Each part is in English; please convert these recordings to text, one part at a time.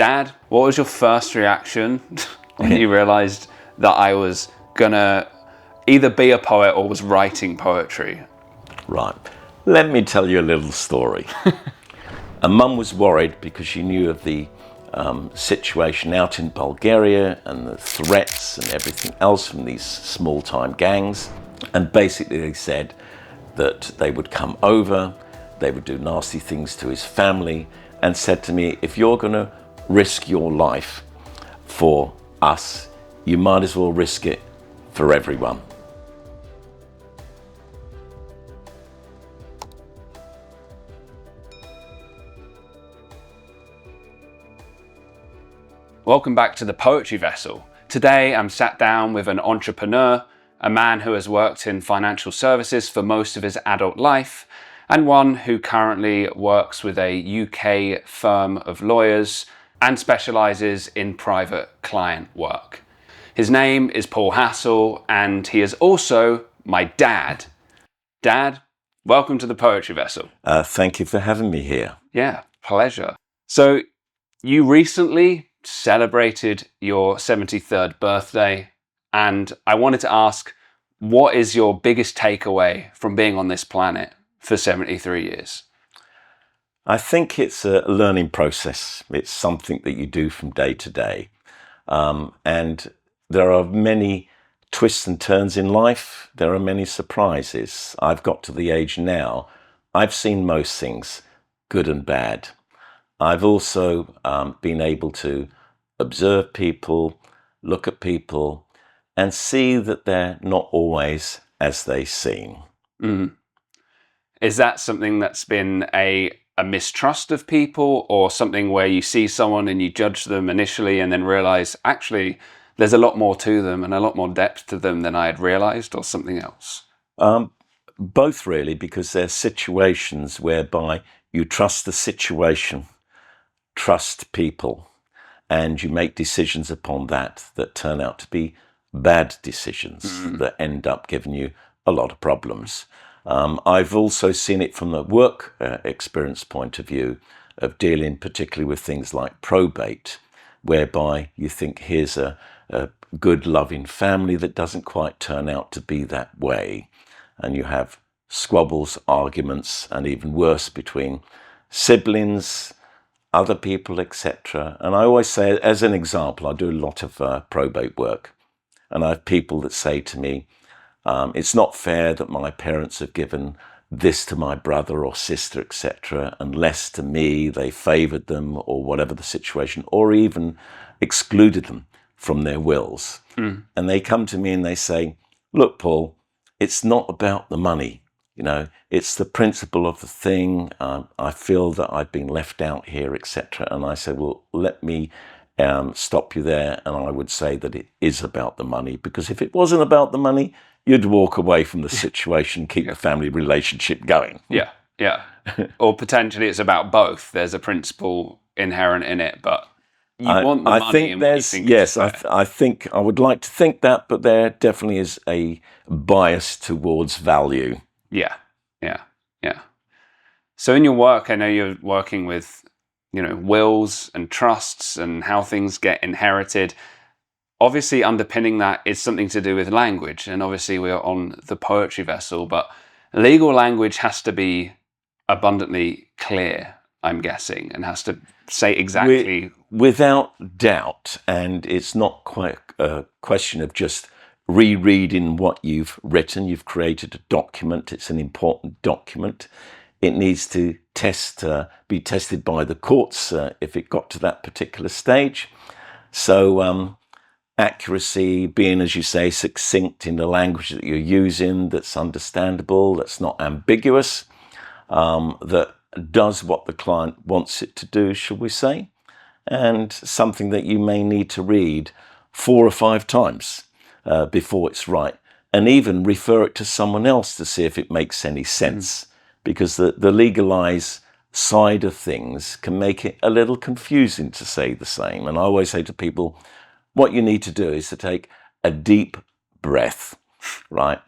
Dad, what was your first reaction when you realised that I was gonna either be a poet or was writing poetry? Right. Let me tell you a little story. And Mum was worried because she knew of the situation out in Bulgaria and the threats and everything else from these small-time gangs. And basically they said that they would come over, they would do nasty things to his family, and said to me, if you're going to risk your life for us, you might as well risk it for everyone. Welcome back to the Poetry Vessel. Today I'm sat down with an entrepreneur, a man who has worked in financial services for most of his adult life, and one who currently works with a UK firm of lawyers and specialises in private client work. His name is Paul Hassall, and he is also my dad. Dad, welcome to the Poetry Vessel. Thank you for having me here. Yeah, pleasure. So you recently celebrated your 73rd birthday, and I wanted to ask, what is your biggest takeaway from being on this planet for 73 years? I think it's a learning process. It's something that you do from day to day. And there are many twists and turns in life. There are many surprises. I've got to the age now, I've seen most things, good and bad. I've also been able to observe people, look at people, and see that they're not always as they seem. Mm. Is that something that's been a mistrust of people, or something where you see someone and you judge them initially and then realise, actually, there's a lot more to them and a lot more depth to them than I had realised, or something else? Both really, because there's situations whereby you trust the situation, trust people, and you make decisions upon that turn out to be bad decisions that end up giving you a lot of problems. I've also seen it from the work experience point of view of dealing particularly with things like probate, whereby you think here's a good loving family that doesn't quite turn out to be that way. And you have squabbles, arguments, and even worse between siblings, other people, etc. And I always say, as an example, I do a lot of probate work, and I have people that say to me, it's not fair that my parents have given this to my brother or sister, etc., and less to me, they favoured them, or whatever the situation, or even excluded them from their wills. And they come to me and they say, look, Paul, it's not about the money. You know, it's the principle of the thing. I feel that I've been left out here, etc. And I said, well, let me stop you there. And I would say that it is about the money, because if it wasn't about the money, you'd walk away from the situation, keep the family relationship going. Yeah. Or potentially it's about both. There's a principle inherent in it, but you want the money. I think there's, yes, I think I would like to think that, but there definitely is a bias towards value. Yeah. So in your work, I know you're working with, wills and trusts and how things get inherited. Obviously, underpinning that is something to do with language, and obviously we are on the Poetry Vessel, but legal language has to be abundantly clear, I'm guessing, and has to say exactly... Without doubt, and it's not quite a question of just rereading what you've written. You've created a document. It's an important document. It needs to be tested by the courts if it got to that particular stage. So accuracy, being, as you say, succinct in the language that you're using, that's understandable, that's not ambiguous, that does what the client wants it to do, shall we say, and something that you may need to read 4 or 5 times before it's right, and even refer it to someone else to see if it makes any sense, because the legalized side of things can make it a little confusing, to say the same. And I always say to people, what you need to do is to take a deep breath, right?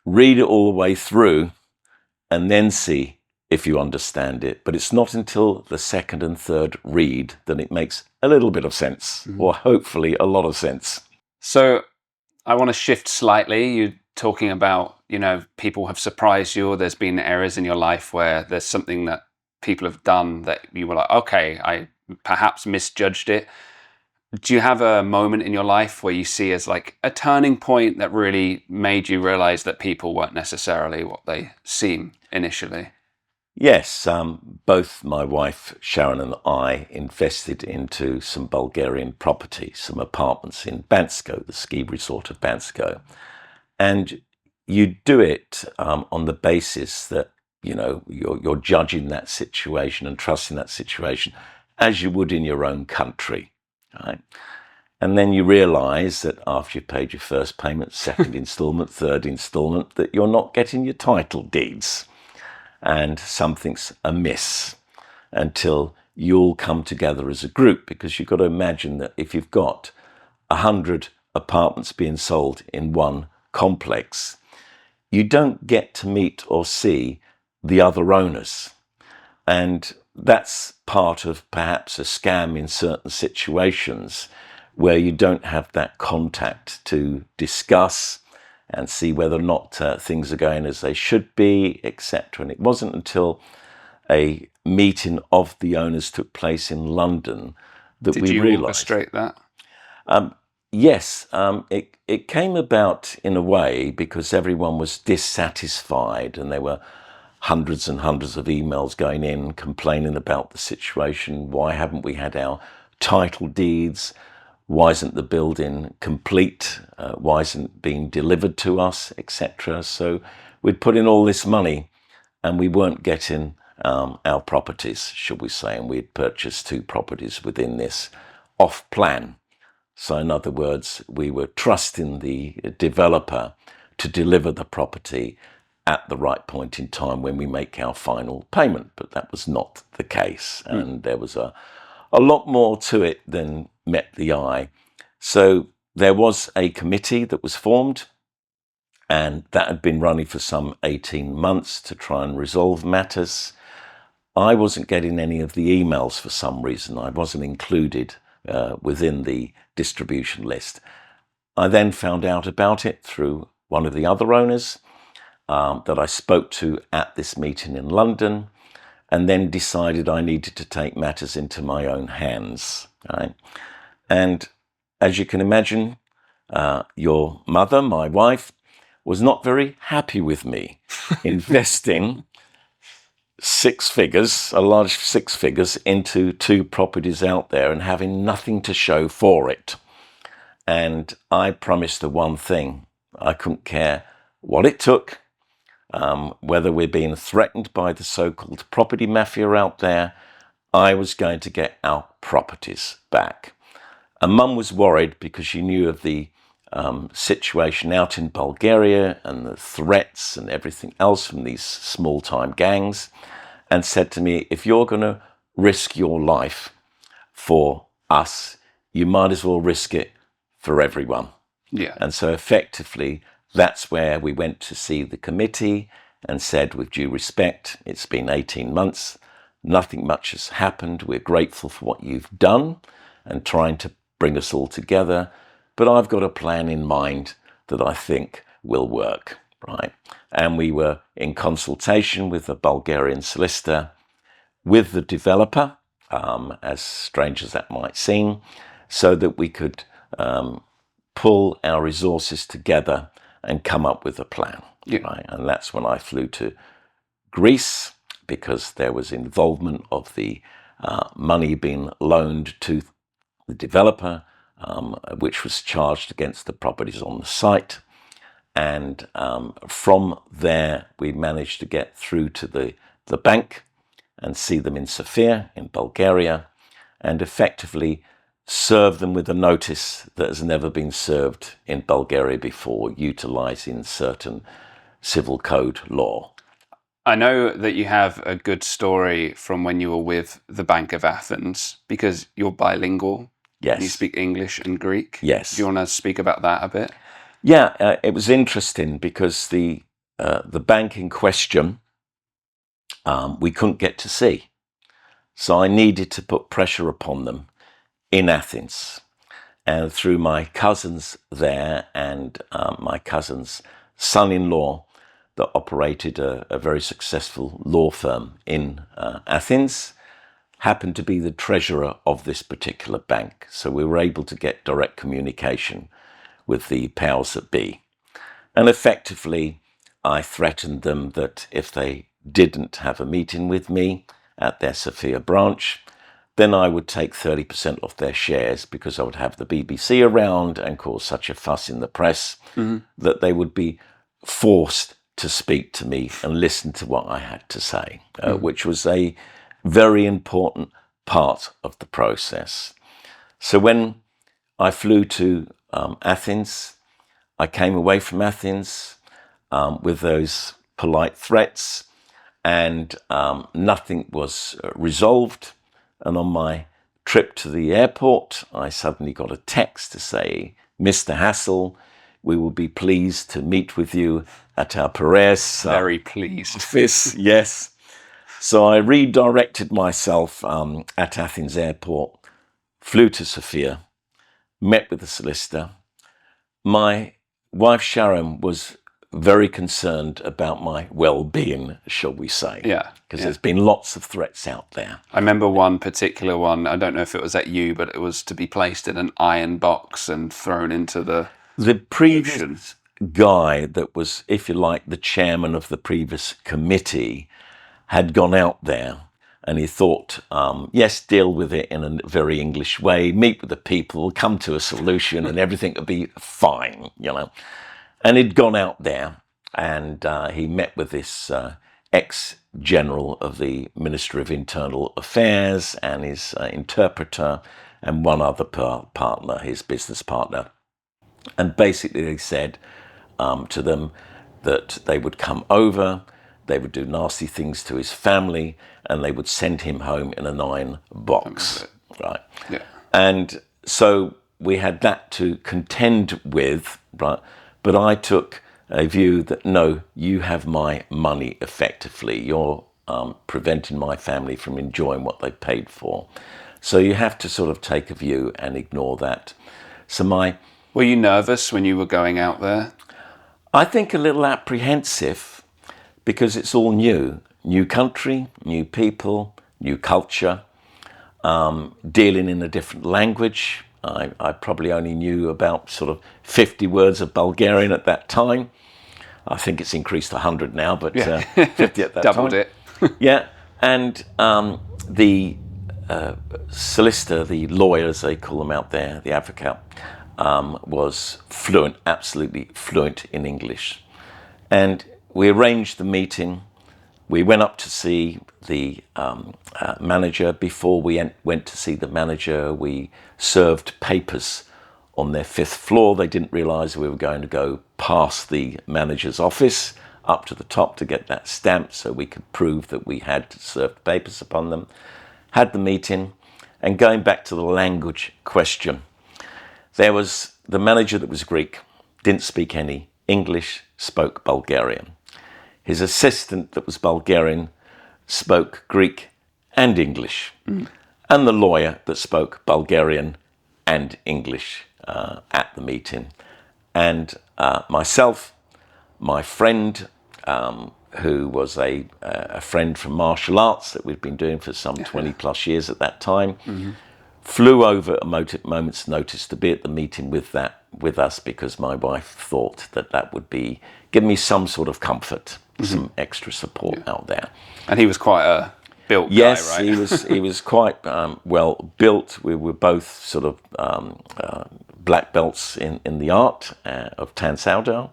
Read it all the way through, and then see if you understand it, but it's not until the second and third read that it makes a little bit of sense, or hopefully a lot of sense. So I want to shift slightly. You're talking about, people have surprised you, or there's been areas in your life where there's something that people have done that you were like, okay, I perhaps misjudged it. Do you have a moment in your life where you see as like a turning point that really made you realize that people weren't necessarily what they seem initially? Yes, both my wife Sharon and I invested into some Bulgarian property, some apartments in Bansko, the ski resort of Bansko. And you do it on the basis that, you're judging that situation and trusting that situation as you would in your own country, right? And then you realize that after you've paid your first payment, second installment, third installment, that you're not getting your title deeds and something's amiss until you all come together as a group, because you've got to imagine that if you've got 100 apartments being sold in one complex, you don't get to meet or see the other owners. And that's part of perhaps a scam in certain situations where you don't have that contact to discuss and see whether or not things are going as they should be, etc. And it wasn't until a meeting of the owners took place in London that we realised. Did you orchestrate that? Yes, it came about in a way because everyone was dissatisfied, and there were hundreds and hundreds of emails going in complaining about the situation. Why haven't we had our title deeds? Why isn't the building complete? Why isn't it being delivered to us, etc.? So we'd put in all this money and we weren't getting our properties, shall we say, and we'd purchased 2 properties within this off plan. So in other words, we were trusting the developer to deliver the property at the right point in time when we make our final payment. But that was not the case. And there was a lot more to it than met the eye. So there was a committee that was formed, and that had been running for some 18 months to try and resolve matters. I wasn't getting any of the emails for some reason. I wasn't included within the distribution list. I then found out about it through one of the other owners that I spoke to at this meeting in London, and then decided I needed to take matters into my own hands. Right? And as you can imagine, your mother, my wife, was not very happy with me investing 6 figures, a large 6 figures, into 2 properties out there and having nothing to show for it. And I promised her one thing: I couldn't care what it took, whether we're being threatened by the so-called property mafia out there, I was going to get our properties back. And Mum was worried because she knew of the situation out in Bulgaria and the threats and everything else from these small-time gangs, and said to me, if you're going to risk your life for us, you might as well risk it for everyone. Yeah. And so effectively, that's where we went to see the committee and said, with due respect, it's been 18 months, nothing much has happened. We're grateful for what you've done and trying to bring us all together, but I've got a plan in mind that I think will work, right? And we were in consultation with the Bulgarian solicitor, with the developer, as strange as that might seem, so that we could pull our resources together and come up with a plan. Yeah. Right? And that's when I flew to Greece, because there was involvement of the money being loaned to the developer, which was charged against the properties on the site. And from there, we managed to get through to the bank and see them in Sofia, in Bulgaria, and effectively serve them with a notice that has never been served in Bulgaria before, utilizing certain civil code law. I know that you have a good story from when you were with the Bank of Athens, because you're bilingual. Yes. You speak English and Greek. Yes. Do you want to speak about that a bit? Yeah, it was interesting because the bank in question we couldn't get to sea. So I needed to put pressure upon them in Athens. And through my cousins there and my cousin's son-in-law that operated a very successful law firm in Athens, happened to be the treasurer of this particular bank. So we were able to get direct communication with the powers that be. And effectively, I threatened them that if they didn't have a meeting with me at their Sofia branch, then I would take 30% off their shares, because I would have the BBC around and cause such a fuss in the press that they would be forced to speak to me and listen to what I had to say, which was a very important part of the process. So when I flew to Athens, I came away from Athens with those polite threats, and nothing was resolved. And on my trip to the airport, I suddenly got a text to say, "Mr. Hassall, we will be pleased to meet with you at our Piraeus Very pleased. office." Yes. So I redirected myself at Athens airport, flew to Sofia, met with the solicitor. My wife Sharon was very concerned about my well-being, shall we say. Yeah. Because there's been lots of threats out there. I remember one particular one, I don't know if it was at you, but it was to be placed in an iron box and thrown into the previous guy that was, if you like, the chairman of the previous committee had gone out there, and he thought, yes, deal with it in a very English way, meet with the people, come to a solution, and everything would be fine, you know. And he'd gone out there, and he met with this ex-general of the Ministry of Internal Affairs and his interpreter and one other partner, his business partner. And basically they said to them that they would come over, they would do nasty things to his family, and they would send him home in an iron box. Right. Yeah. And so we had that to contend with, right? But I took a view that, no, you have my money effectively. You're preventing my family from enjoying what they paid for. So you have to sort of take a view and ignore that. So Were you nervous when you were going out there? I think a little apprehensive, because it's all new country, new people, new culture, dealing in a different language. I probably only knew about sort of 50 words of Bulgarian at that time. I think it's increased to 100 now, but 50 at that Doubled time. it. Yeah, and the solicitor, the lawyer, as they call them out there, the advocate, was fluent, absolutely fluent in English. And we arranged the meeting. We went up to see the manager. Before we went to see the manager, we served papers on their 5th floor. They didn't realise we were going to go past the manager's office up to the top to get that stamp so we could prove that we had served papers upon them. Had the meeting, and going back to the language question, there was the manager that was Greek, didn't speak any English, spoke Bulgarian. His assistant that was Bulgarian spoke Greek and English. And the lawyer that spoke Bulgarian and English at the meeting. And myself, my friend, who was a friend from martial arts that we'd been doing for some 20 plus years at that time, flew over a moment's notice to be at the meeting with us, because my wife thought that would be give me some sort of comfort, some extra support out there. And he was quite a built guy, yes, right? he was quite well built. We were both sort of black belts in the art of Tan Saudao,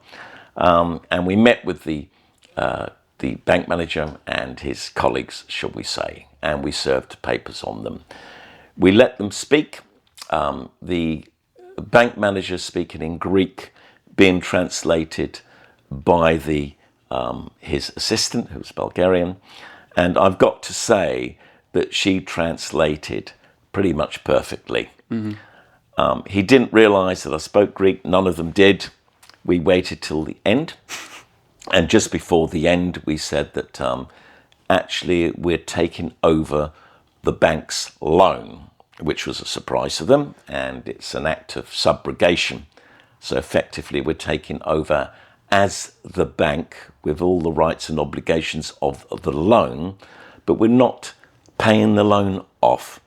and we met with the bank manager and his colleagues, shall we say, and we served papers on them. We let them speak. The bank manager speaking in Greek, being translated by his assistant, who was Bulgarian. And I've got to say that she translated pretty much perfectly. He didn't realise that I spoke Greek. None of them did. We waited till the end. And just before the end, we said that actually we're taking over the bank's loan, which was a surprise to them, and it's an act of subrogation. So effectively we're taking over as the bank with all the rights and obligations of the loan, but we're not paying the loan off.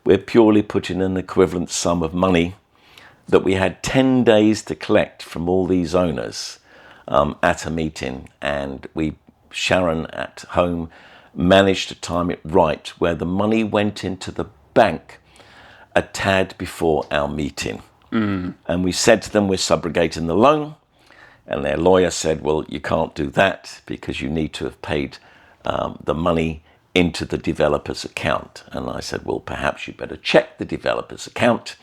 We're purely putting an equivalent sum of money that we had 10 days to collect from all these owners at a meeting, and Sharon at home managed to time it right where the money went into the bank a tad before our meeting. And we said to them, we're subrogating the loan, and their lawyer said, well, you can't do that because you need to have paid the money into the developer's account. And I said, well, perhaps you better check the developer's account,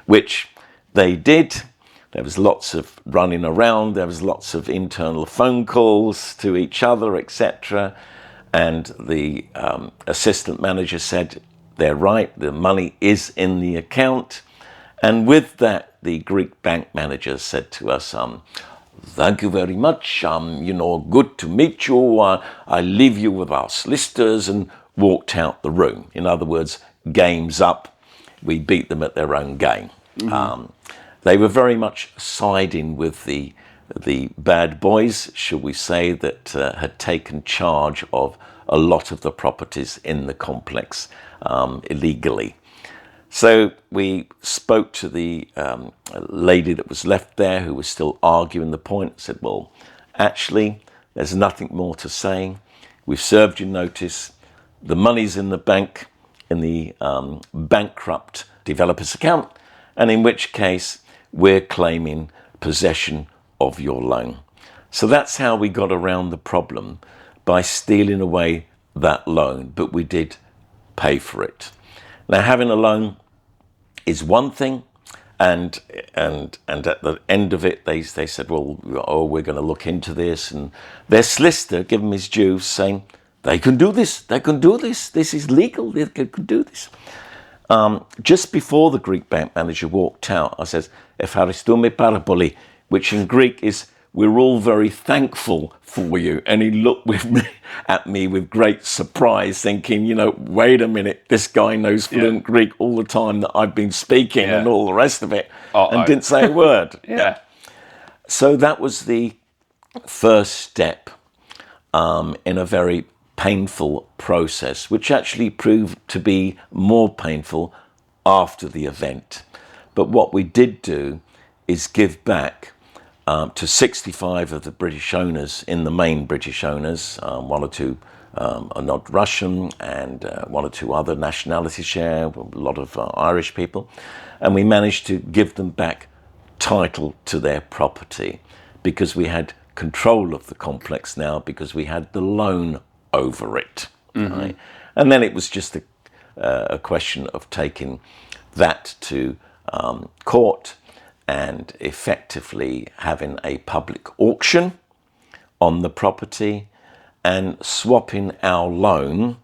which they did. There was lots of running around, there was lots of internal phone calls to each other, etc. And the assistant manager said, they're right, the money is in the account. And with that, the Greek bank manager said to us, thank you very much, good to meet you, I leave you with our solicitors, and walked out the room. In other words, game's up, we beat them at their own game. They were very much siding with the bad boys, shall we say, that had taken charge of a lot of the properties in the complex illegally. So we spoke to the lady that was left there who was still arguing the point, said, well, actually, there's nothing more to say. We've served you notice. The money's in the bank, in the bankrupt developer's account, and in which case we're claiming possession of your loan. So that's how we got around the problem, by stealing away that loan, but we did pay for it. Now, having a loan is one thing, and at the end of it, they said, well, we're going to look into this, and their solicitor, give him his due, saying, they can do this, this is legal, they can do this. Just before the Greek bank manager walked out, I said, "Ευχαριστούμε πάρα πολύ," which in Greek is, we're all very thankful for you. And he looked at me with great surprise, thinking, wait a minute, this guy knows fluent Greek all the time that I've been speaking and all the rest of it, and didn't say a word. So that was the first step in a very painful process, which actually proved to be more painful after the event. But what we did do is give back to 65 of the British owners, in the main British owners, one or two are not Russian, and one or two other nationalities share, a lot of Irish people, and we managed to give them back title to their property, because we had control of the complex now, because we had the loan over it. Right? And then it was just a question of taking that to court and effectively having a public auction on the property and swapping our loan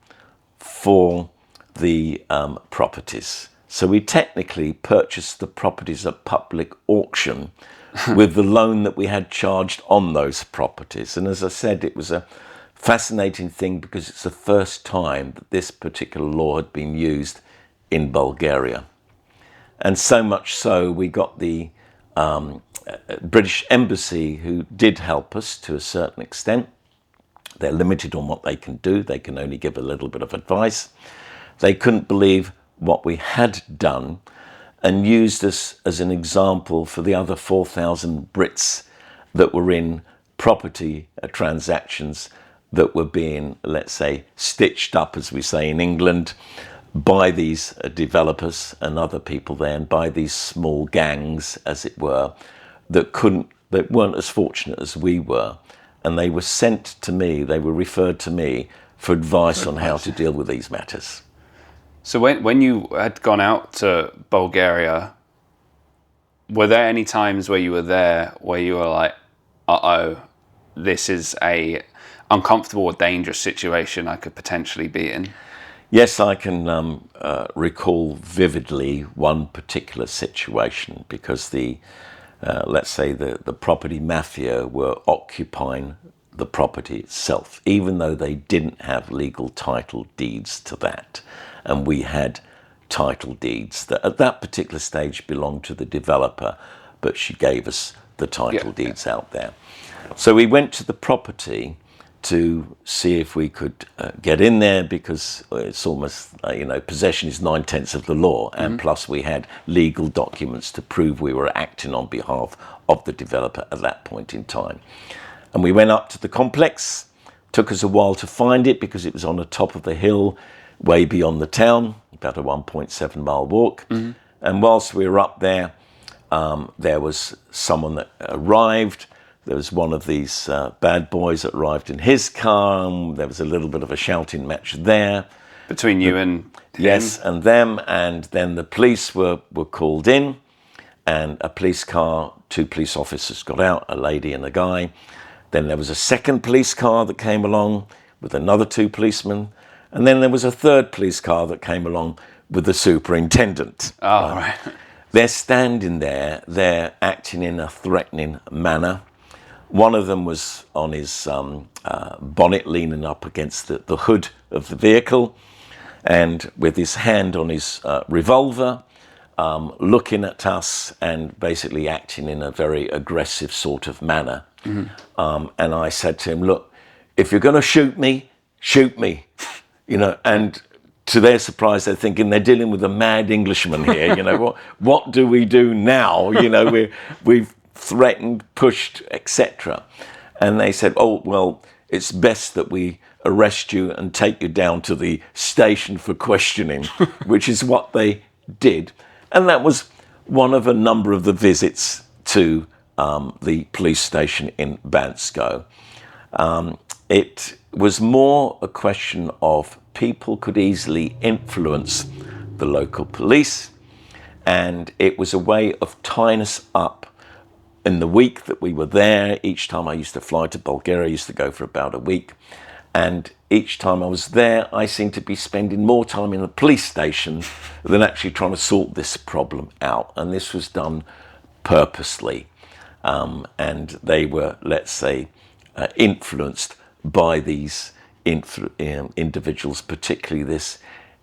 for the properties. So we technically purchased the properties at public auction with the loan that we had charged on those properties. And as I said, it was a fascinating thing, because it's the first time that this particular law had been used in Bulgaria. And so much so, we got the British Embassy, who did help us to a certain extent. They're limited on what they can do. They can only give a little bit of advice. They couldn't believe what we had done, and used us as an example for the other 4,000 Brits that were in property transactions that were being, let's say, stitched up, as we say in England, by these developers and other people there, and by these small gangs, as it were, that weren't as fortunate as we were. And they were sent to me, they were referred to me for advice on how to deal with these matters. So when you had gone out to Bulgaria, were there any times where you were there where you were like, this is a uncomfortable or dangerous situation I could potentially be in? Yes, I can recall vividly one particular situation, because let's say the property mafia were occupying the property itself, even though they didn't have legal title deeds to that. And we had title deeds that at that particular stage belonged to the developer, but she gave us the title deeds out there. So we went to the property to see if we could get in there, because it's almost, possession is 9/10 of the law, and plus we had legal documents to prove we were acting on behalf of the developer at that point in time. And we went up to the complex. Took us a while to find it because it was on the top of the hill, way beyond the town, about a 1.7 mile walk. And whilst we were up there, there was someone that arrived. There was one of these bad boys that arrived in his car, and there was a little bit of a shouting match there. Between you and him? Yes, and them, and then the police were called in, and a police car, 2 police officers got out, a lady and a guy. Then there was a second police car that came along with another 2 policemen, and then there was a third police car that came along with the superintendent. Oh, right. They're standing there, they're acting in a threatening manner. One of them was on his bonnet, leaning up against the hood of the vehicle, and with his hand on his revolver, looking at us and basically acting in a very aggressive sort of manner. And I said to him, look, if you're going to shoot me, and to their surprise, they're thinking they're dealing with a mad Englishman here. What do we do now? We've threatened, pushed, etc. And they said, oh, well, it's best that we arrest you and take you down to the station for questioning, which is what they did. And that was one of a number of the visits to the police station in Bansko. It was more a question of people could easily influence the local police, and it was a way of tying us up. In the week that we were there, each time I used to fly to Bulgaria, I used to go for about a week, and each time I was there, I seemed to be spending more time in the police station than actually trying to sort this problem out. And this was done purposely. And they were, let's say, influenced by these individuals, particularly this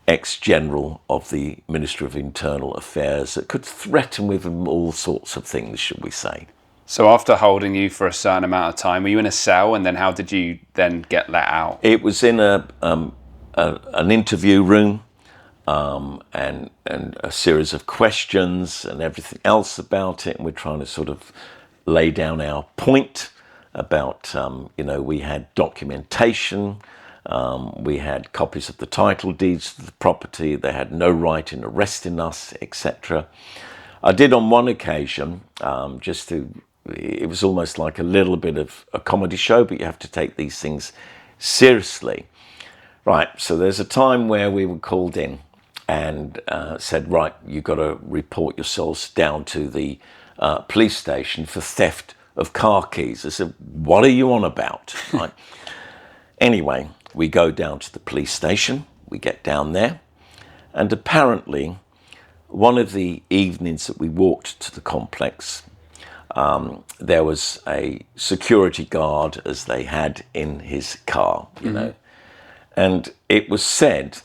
ex-general of the Ministry of Internal Affairs, that could threaten with them all sorts of things, should we say. So after holding you for a certain amount of time, were you in a cell, and then how did you then get let out? It was in an interview room, and a series of questions and everything else about it, and we're trying to sort of lay down our point about, we had documentation, we had copies of the title deeds to the property, they had no right in arresting us, etc. I did on one occasion, it was almost like a little bit of a comedy show, but you have to take these things seriously. Right, so there's a time where we were called in and said, right, you've got to report yourselves down to the police station for theft of car keys. I said, what are you on about? Right. Anyway, we go down to the police station, we get down there, and apparently one of the evenings that we walked to the complex, there was a security guard, as they had in his car, and it was said,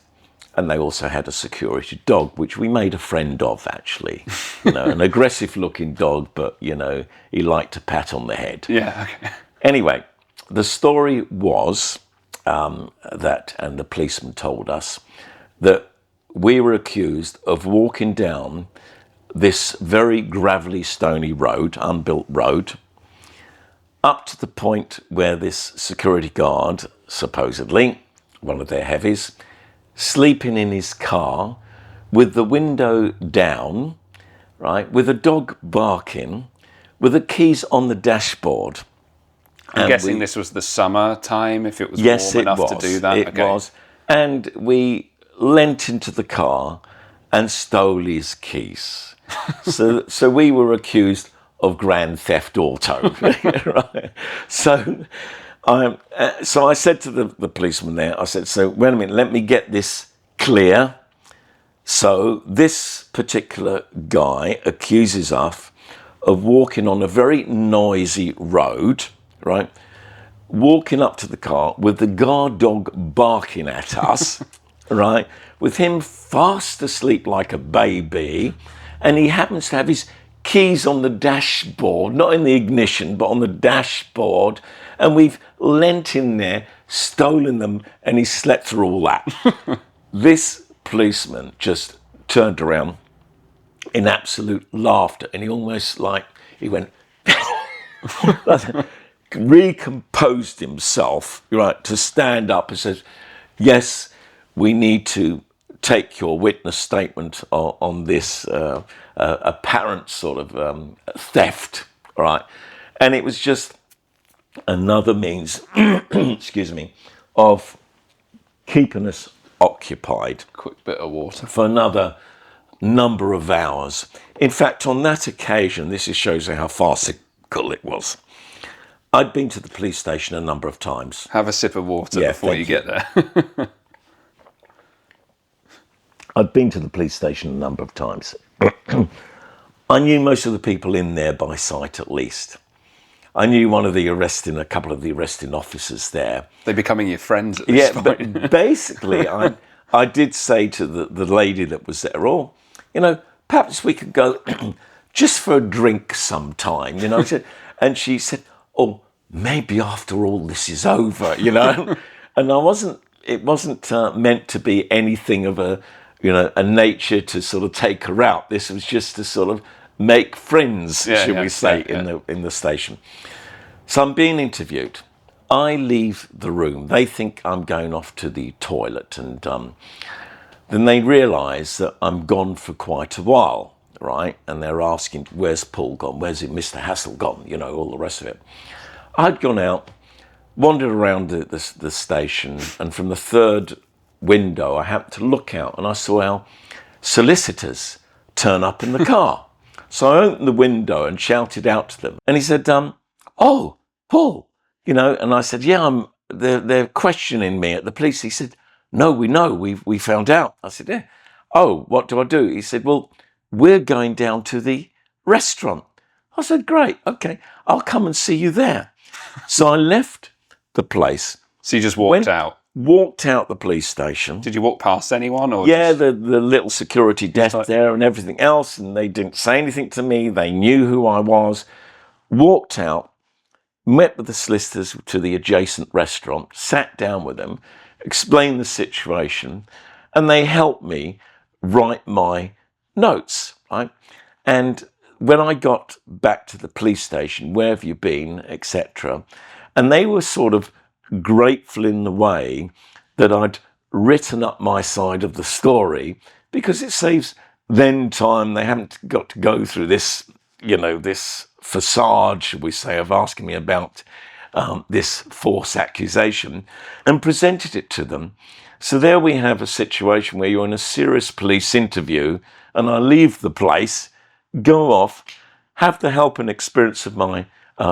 and they also had a security dog, which we made a friend of, actually. An aggressive looking dog, but, he liked a pat on the head. Yeah, okay. Anyway, the story was that, and the policeman told us, that we were accused of walking down this very gravelly, stony road, unbuilt road, up to the point where this security guard, supposedly, one of their heavies, sleeping in his car with the window down, right, with a dog barking, with the keys on the dashboard. I'm guessing this was the summer time, if it was warm enough to do that? It was. And we leant into the car and stole his keys. So we were accused of grand theft auto. Right? So I said to the policeman there, I said, so wait a minute, let me get this clear. So this particular guy accuses us of walking on a very noisy road, right, walking up to the car with the guard dog barking at us, right? With him fast asleep like a baby, and he happens to have his keys on the dashboard, not in the ignition, but on the dashboard, and we've leant in there, stolen them, and he slept through all that. This policeman just turned around in absolute laughter, and he almost he went, recomposed himself, right, to stand up and says, yes, we need to take your witness statement on this apparent sort of theft, right? And it was just another means, excuse me, of keeping us occupied. Quick bit of water. For another number of hours. In fact, on that occasion, this shows you how farcical it was. I'd been to the police station a number of times. Have a sip of water before you get there. I'd been to the police station a number of times. I knew most of the people in there by sight, at least. I knew a couple of the arresting officers there. They're becoming your friends at this point. But basically, I did say to the lady that was there, oh, perhaps we could go just for a drink sometime, And she said, oh, maybe after all this is over, And it wasn't meant to be anything of a nature to sort of take her out. This was just to sort of make friends, we say, in the station. So I'm being interviewed. I leave the room. They think I'm going off to the toilet, and then they realise that I'm gone for quite a while, right? And they're asking, where's Paul gone? Where's Mr. Hassall gone? All the rest of it. I'd gone out, wandered around the station, and from the third window, I happened to look out, and I saw our solicitors turn up in the car. So I opened the window and shouted out to them. And he said, oh, Paul, and I said, yeah, they're questioning me at the police. He said, no, we know, we found out. I said, yeah. Oh, what do I do? He said, well, we're going down to the restaurant. I said, great, okay, I'll come and see you there. So I left the place. So you just walked out? Walked out the police station. Did you walk past anyone? Or yeah, the little security desk there and everything else, and they didn't say anything to me. They knew who I was. Walked out, met with the solicitors to the adjacent restaurant, sat down with them, explained the situation, and they helped me write my notes, right? And when I got back to the police station, where have you been, etc., and they were sort of grateful in the way that I'd written up my side of the story, because it saves them time. They haven't got to go through this, this facade, should we say, of asking me about this false accusation, and presented it to them. So there we have a situation where you're in a serious police interview, and I leave the place, go off, have the help and experience of my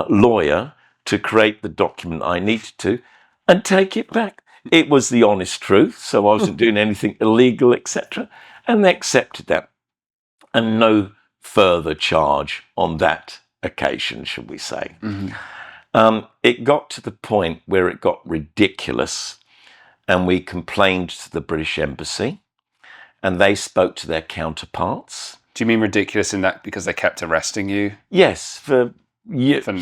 lawyer to create the document I needed to, and take it back. It was the honest truth, so I wasn't doing anything illegal, etc. And they accepted that. And no further charge on that occasion, should we say. Mm-hmm. It got to the point where it got ridiculous, and we complained to the British Embassy, and they spoke to their counterparts. Do you mean ridiculous in that because they kept arresting you? Yes, for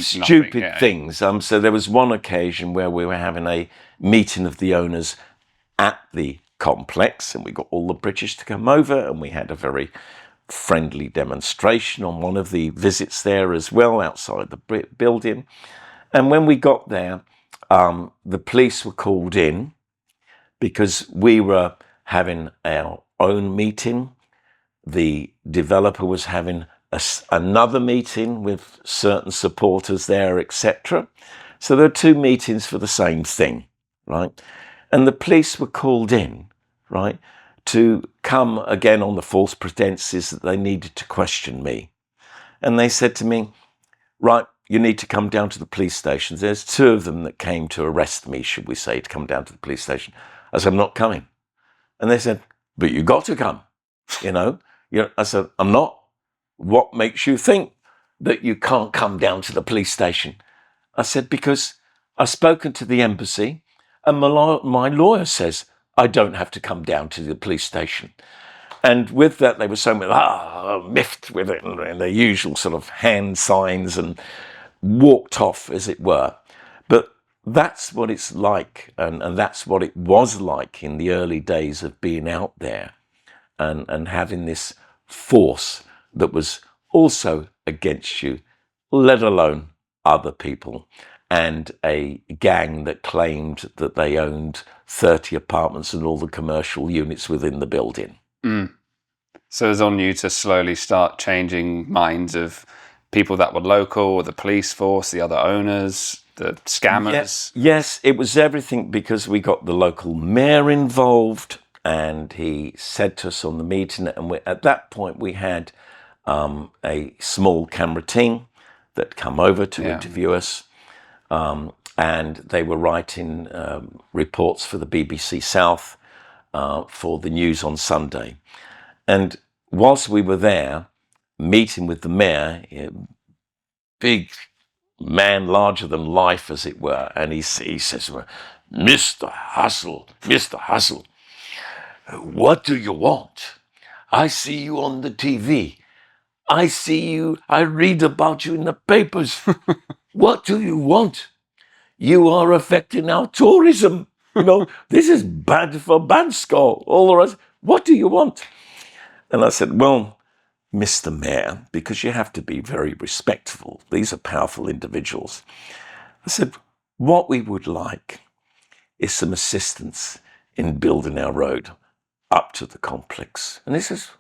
stupid things. So there was one occasion where we were having a meeting of the owners at the complex, and we got all the British to come over, and we had a very friendly demonstration on one of the visits there as well, outside the building. And when we got there, the police were called in because we were having our own meeting. The developer was having another meeting with certain supporters there, etc. So there were two meetings for the same thing, right? And the police were called in, right, to come again on the false pretenses that they needed to question me. And they said to me, right, you need to come down to the police station. There's two of them that came to arrest me, should we say, to come down to the police station. I said, I'm not coming. And they said, but you got to come, I said, I'm not. What makes you think that you can't come down to the police station? I said, because I've spoken to the embassy, and my lawyer says I don't have to come down to the police station. And with that, they were so miffed with it and their usual sort of hand signs and walked off, as it were. But that's what it's like, and that's what it was like in the early days of being out there and having this force that was also against you, let alone other people, and a gang that claimed that they owned 30 apartments and all the commercial units within the building. Mm. So it was on you to slowly start changing minds of people that were local, the police force, the other owners, the scammers. Yes, it was everything, because we got the local mayor involved, and he said to us on the meeting, and at that point we had a small camera team that come over to interview us, and they were writing reports for the BBC South for the news on Sunday. And whilst we were there, meeting with the mayor, big man, larger than life, as it were, and he says, Mr. Hassall, what do you want? I see you on the TV. I read about you in the papers. What do you want? You are affecting our tourism. This is bad for Bansko, all the rest. What do you want? And I said, well, Mr. Mayor, because you have to be very respectful. These are powerful individuals. I said, what we would like is some assistance in building our road up to the complex. And he says,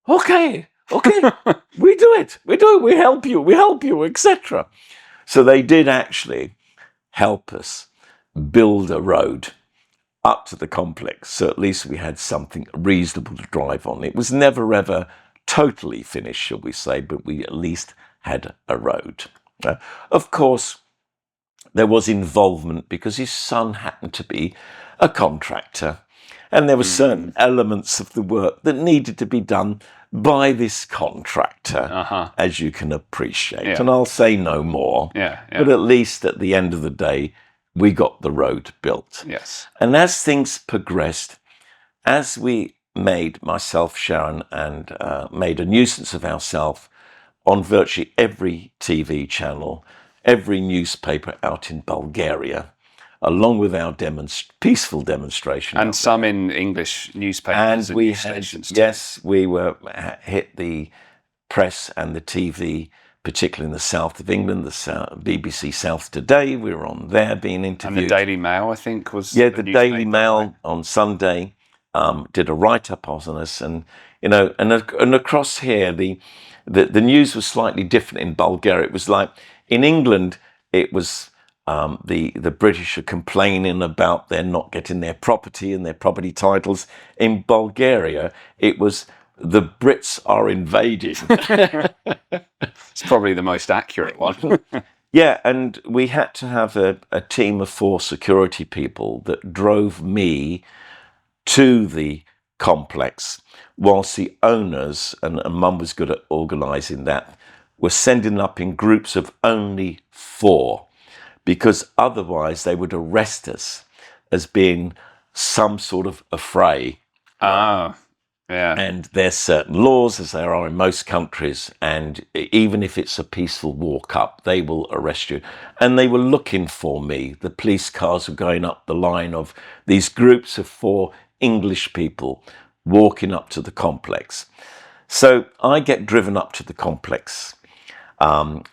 okay, we do it, we help you, etc. So they did actually help us build a road up to the complex, so at least we had something reasonable to drive on. It was never ever totally finished, shall we say, but we at least had a road. Of course, there was involvement because his son happened to be a contractor, and there were certain elements of the work that needed to be done by this contractor, as you can appreciate. And I'll say no more, but at least at the end of the day, we got the road built. Yes. And as things progressed, as we made, myself, Sharon, and made a nuisance of ourselves on virtually every TV channel, every newspaper out in Bulgaria, along with our peaceful demonstration. And some in English newspapers and news stations too. Yes, we hit the press and the TV, particularly in the south of England, the BBC South Today. We were on there being interviewed. And the Daily Mail, I think, was the Daily Mail on Sunday did a write-up on us, and and across here the news was slightly different in Bulgaria. It was like in England, it was the British are complaining about they're not getting their property and their property titles. In Bulgaria, it was the Brits are invading. It's probably the most accurate one. Yeah, and we had to have a team of 4 security people that drove me to the complex, whilst the owners, and Mum was good at organising that, were sending up in groups of only 4, because otherwise they would arrest us as being some sort of affray. Yeah. And there's certain laws, as there are in most countries, and even if it's a peaceful walk up, they will arrest you. And they were looking for me. The police cars were going up the line of these groups of 4 English people walking up to the complex. So I get driven up to the complex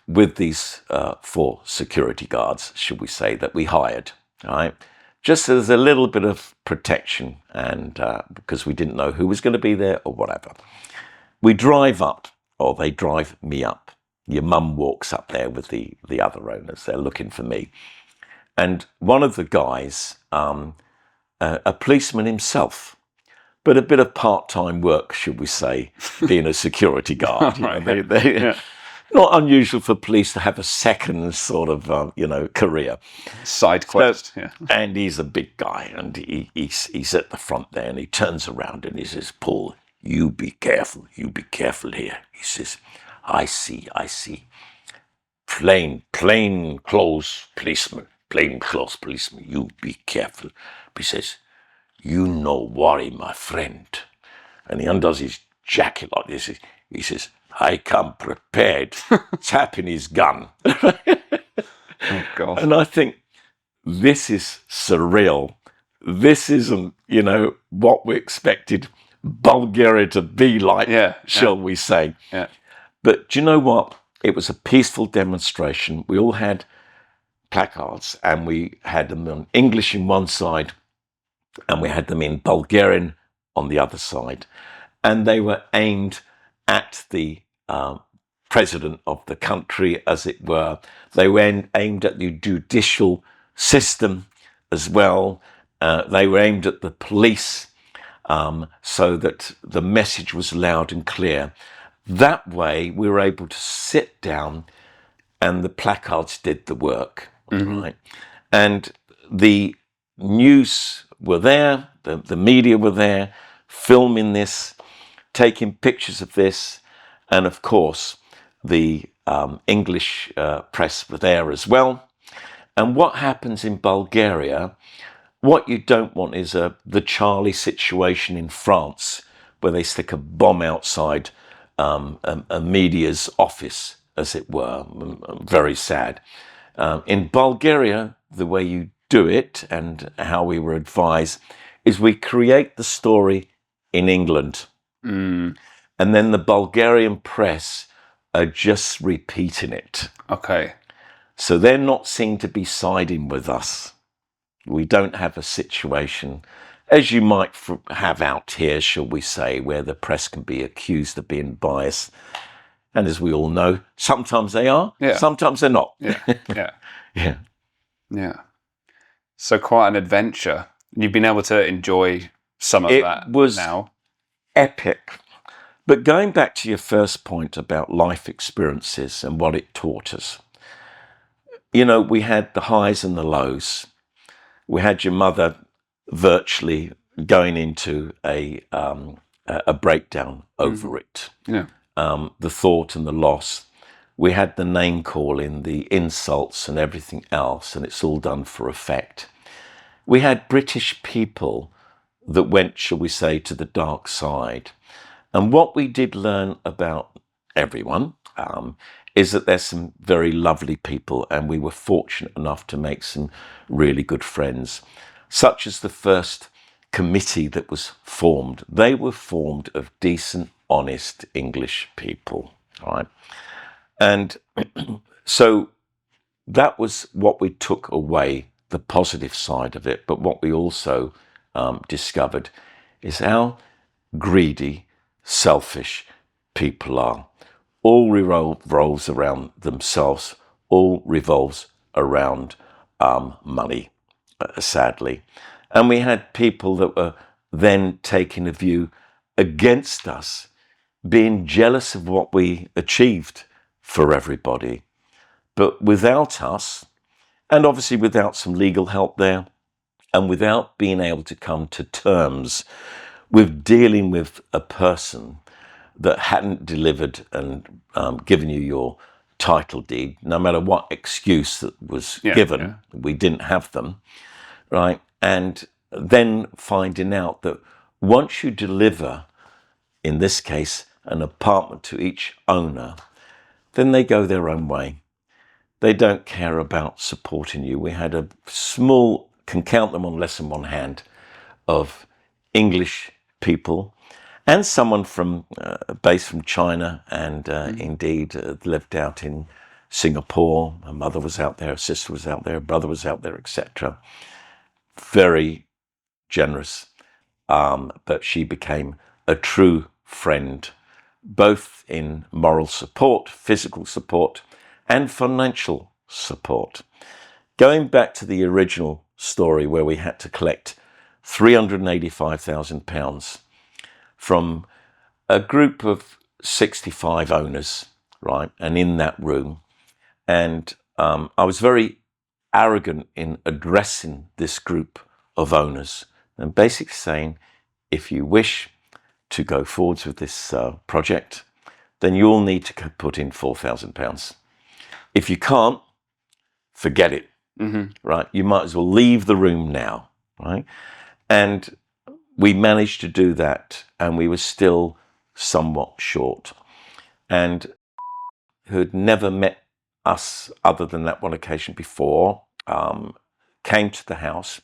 with these 4 security guards, should we say, that we hired, all right? Just as a little bit of protection, and because we didn't know who was going to be there or whatever. We drive up, or they drive me up. Your mum walks up there with the other owners. They're looking for me. And one of the guys, a policeman himself, but a bit of part-time work, should we say, being a security guard. Right. Not unusual for police to have a second sort of, career. Side quest, And he's a big guy, and he's at the front there, and he turns around and he says, Paul, you be careful here. He says, I see. Plain clothes policeman. plainclothes policeman, you be careful. He says, you no worry, my friend. And he undoes his jacket like this. He says, I come prepared, tapping his gun. Oh, God. And I think this is surreal. This isn't, what we expected Bulgaria to be like, shall we say. Yeah. But do you know what? It was a peaceful demonstration. We all had placards, and we had them in English in one side, and we had them in Bulgarian on the other side. And they were aimed at the president of the country, as it were. They were aimed at the judicial system as well. They were aimed at the police, so that the message was loud and clear. That way, we were able to sit down, and the placards did the work, right? And the news were there, the media were there, filming this, taking pictures of this, and of course, the English press were there as well. And what happens in Bulgaria, what you don't want is the Charlie situation in France, where they stick a bomb outside a media's office, as it were. Very sad. In Bulgaria, the way you do it, and how we were advised, is we create the story in England. And then the Bulgarian press are just repeating it. Okay. So they're not seen to be siding with us. We don't have a situation, as you might have out here, shall we say, where the press can be accused of being biased. And as we all know, sometimes they are, sometimes they're not. Yeah. So quite an adventure. You've been able to enjoy some of that was now. Epic. But going back to your first point about life experiences and what it taught us, we had the highs and the lows. We had your mother virtually going into a breakdown over it. Yeah. The thought and the loss. We had the name calling, the insults and everything else, and it's all done for effect. We had British people that went, shall we say, to the dark side. And what we did learn about everyone is that there's some very lovely people, and we were fortunate enough to make some really good friends, such as the first committee that was formed. They were formed of decent, honest English people, right? And so that was what we took away, the positive side of it. But what we also discovered is how greedy, selfish people are. All revolves around themselves, all revolves around money, sadly. And we had people that were then taking a view against us, being jealous of what we achieved for everybody. But without us, and obviously without some legal help there, and without being able to come to terms with dealing with a person that hadn't delivered and given you your title deed, no matter what excuse that was given, we didn't have them, right? And then finding out that once you deliver, in this case, an apartment to each owner, then they go their own way. They don't care about supporting you. We had a small, can count them on less than one hand, of English people, and someone from based from China, and indeed lived out in Singapore. Her mother was out there, her sister was out there, her brother was out there, etc. Very generous, but she became a true friend, both in moral support, physical support, and financial support. Going back to the original story where we had to collect £385,000 from a group of 65 owners, right? And in that room, and I was very arrogant in addressing this group of owners and basically saying, if you wish to go forwards with this project, then you'll need to put in £4,000. If you can't, forget it. right? You might as well leave the room now, right? And we managed to do that, and we were still somewhat short. And who'd never met us other than that one occasion before, came to the house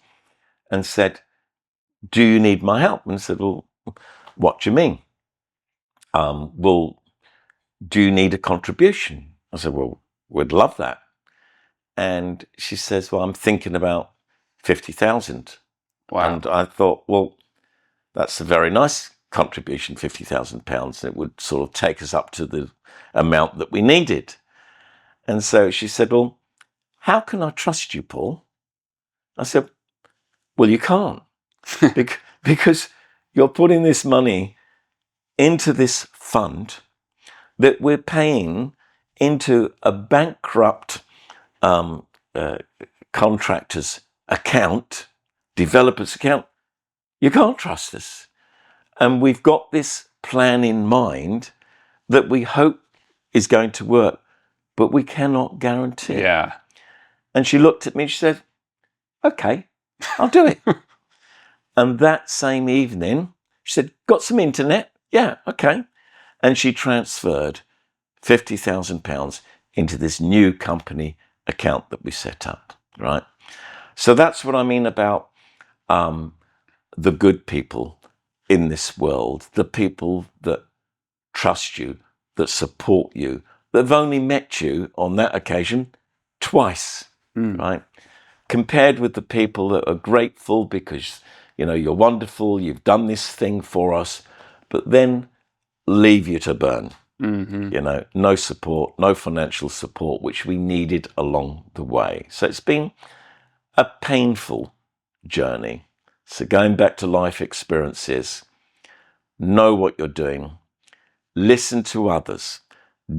and said, "Do you need my help?" And I said, "Well, what do you mean?" "Well, do you need a contribution?" I said, "Well, we'd love that." And she says, "Well, I'm thinking about 50,000. Wow. And I thought, well, that's a very nice contribution, £50,000. It would sort of take us up to the amount that we needed. And so she said, "Well, how can I trust you, Paul?" I said, "Well, you can't because you're putting this money into this fund that we're paying into a bankrupt contractor's account, developer's account. You can't trust us. And we've got this plan in mind that we hope is going to work, but we cannot guarantee it." Yeah. And she looked at me and she said, "Okay, I'll do it." And that same evening, she said, "Got some internet?" "Yeah, okay." And she transferred £50,000 into this new company account that we set up, right? So that's what I mean about the good people in this world, the people that trust you, that support you, that have only met you on that occasion twice, right? Compared with the people that are grateful because, you're wonderful, you've done this thing for us, but then leave you to burn. No support, no financial support, which we needed along the way. So it's been a painful journey. So going back to life experiences, know what you're doing, listen to others,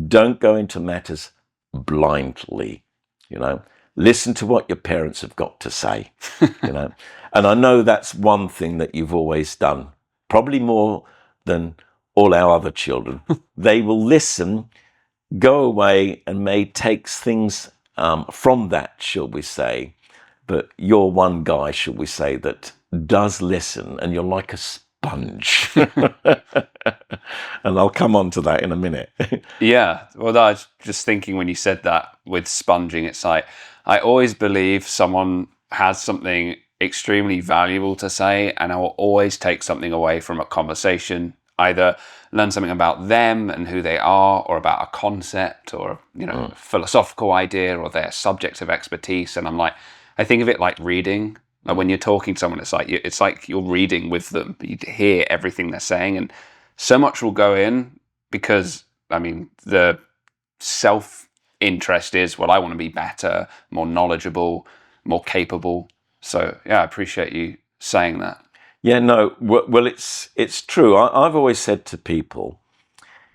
don't go into matters blindly, listen to what your parents have got to say, And I know that's one thing that you've always done, probably more than all our other children. They will listen, go away, and may take things from that, shall we say. But you're one guy, shall we say, that does listen, and you're like a sponge. And I'll come on to that in a minute. Yeah. Well, I was just thinking when you said that with sponging, it's like, I always believe someone has something extremely valuable to say, and I will always take something away from a conversation, either learn something about them and who they are, or about a concept, or a philosophical idea, or their subject of expertise. And I think of it like reading. Like when you're talking to someone, it's like you're reading with them. You hear everything they're saying, and so much will go in because the self-interest is, well, I want to be better, more knowledgeable, more capable. So yeah, I appreciate you saying that. Yeah, no, well, it's true. I've always said to people,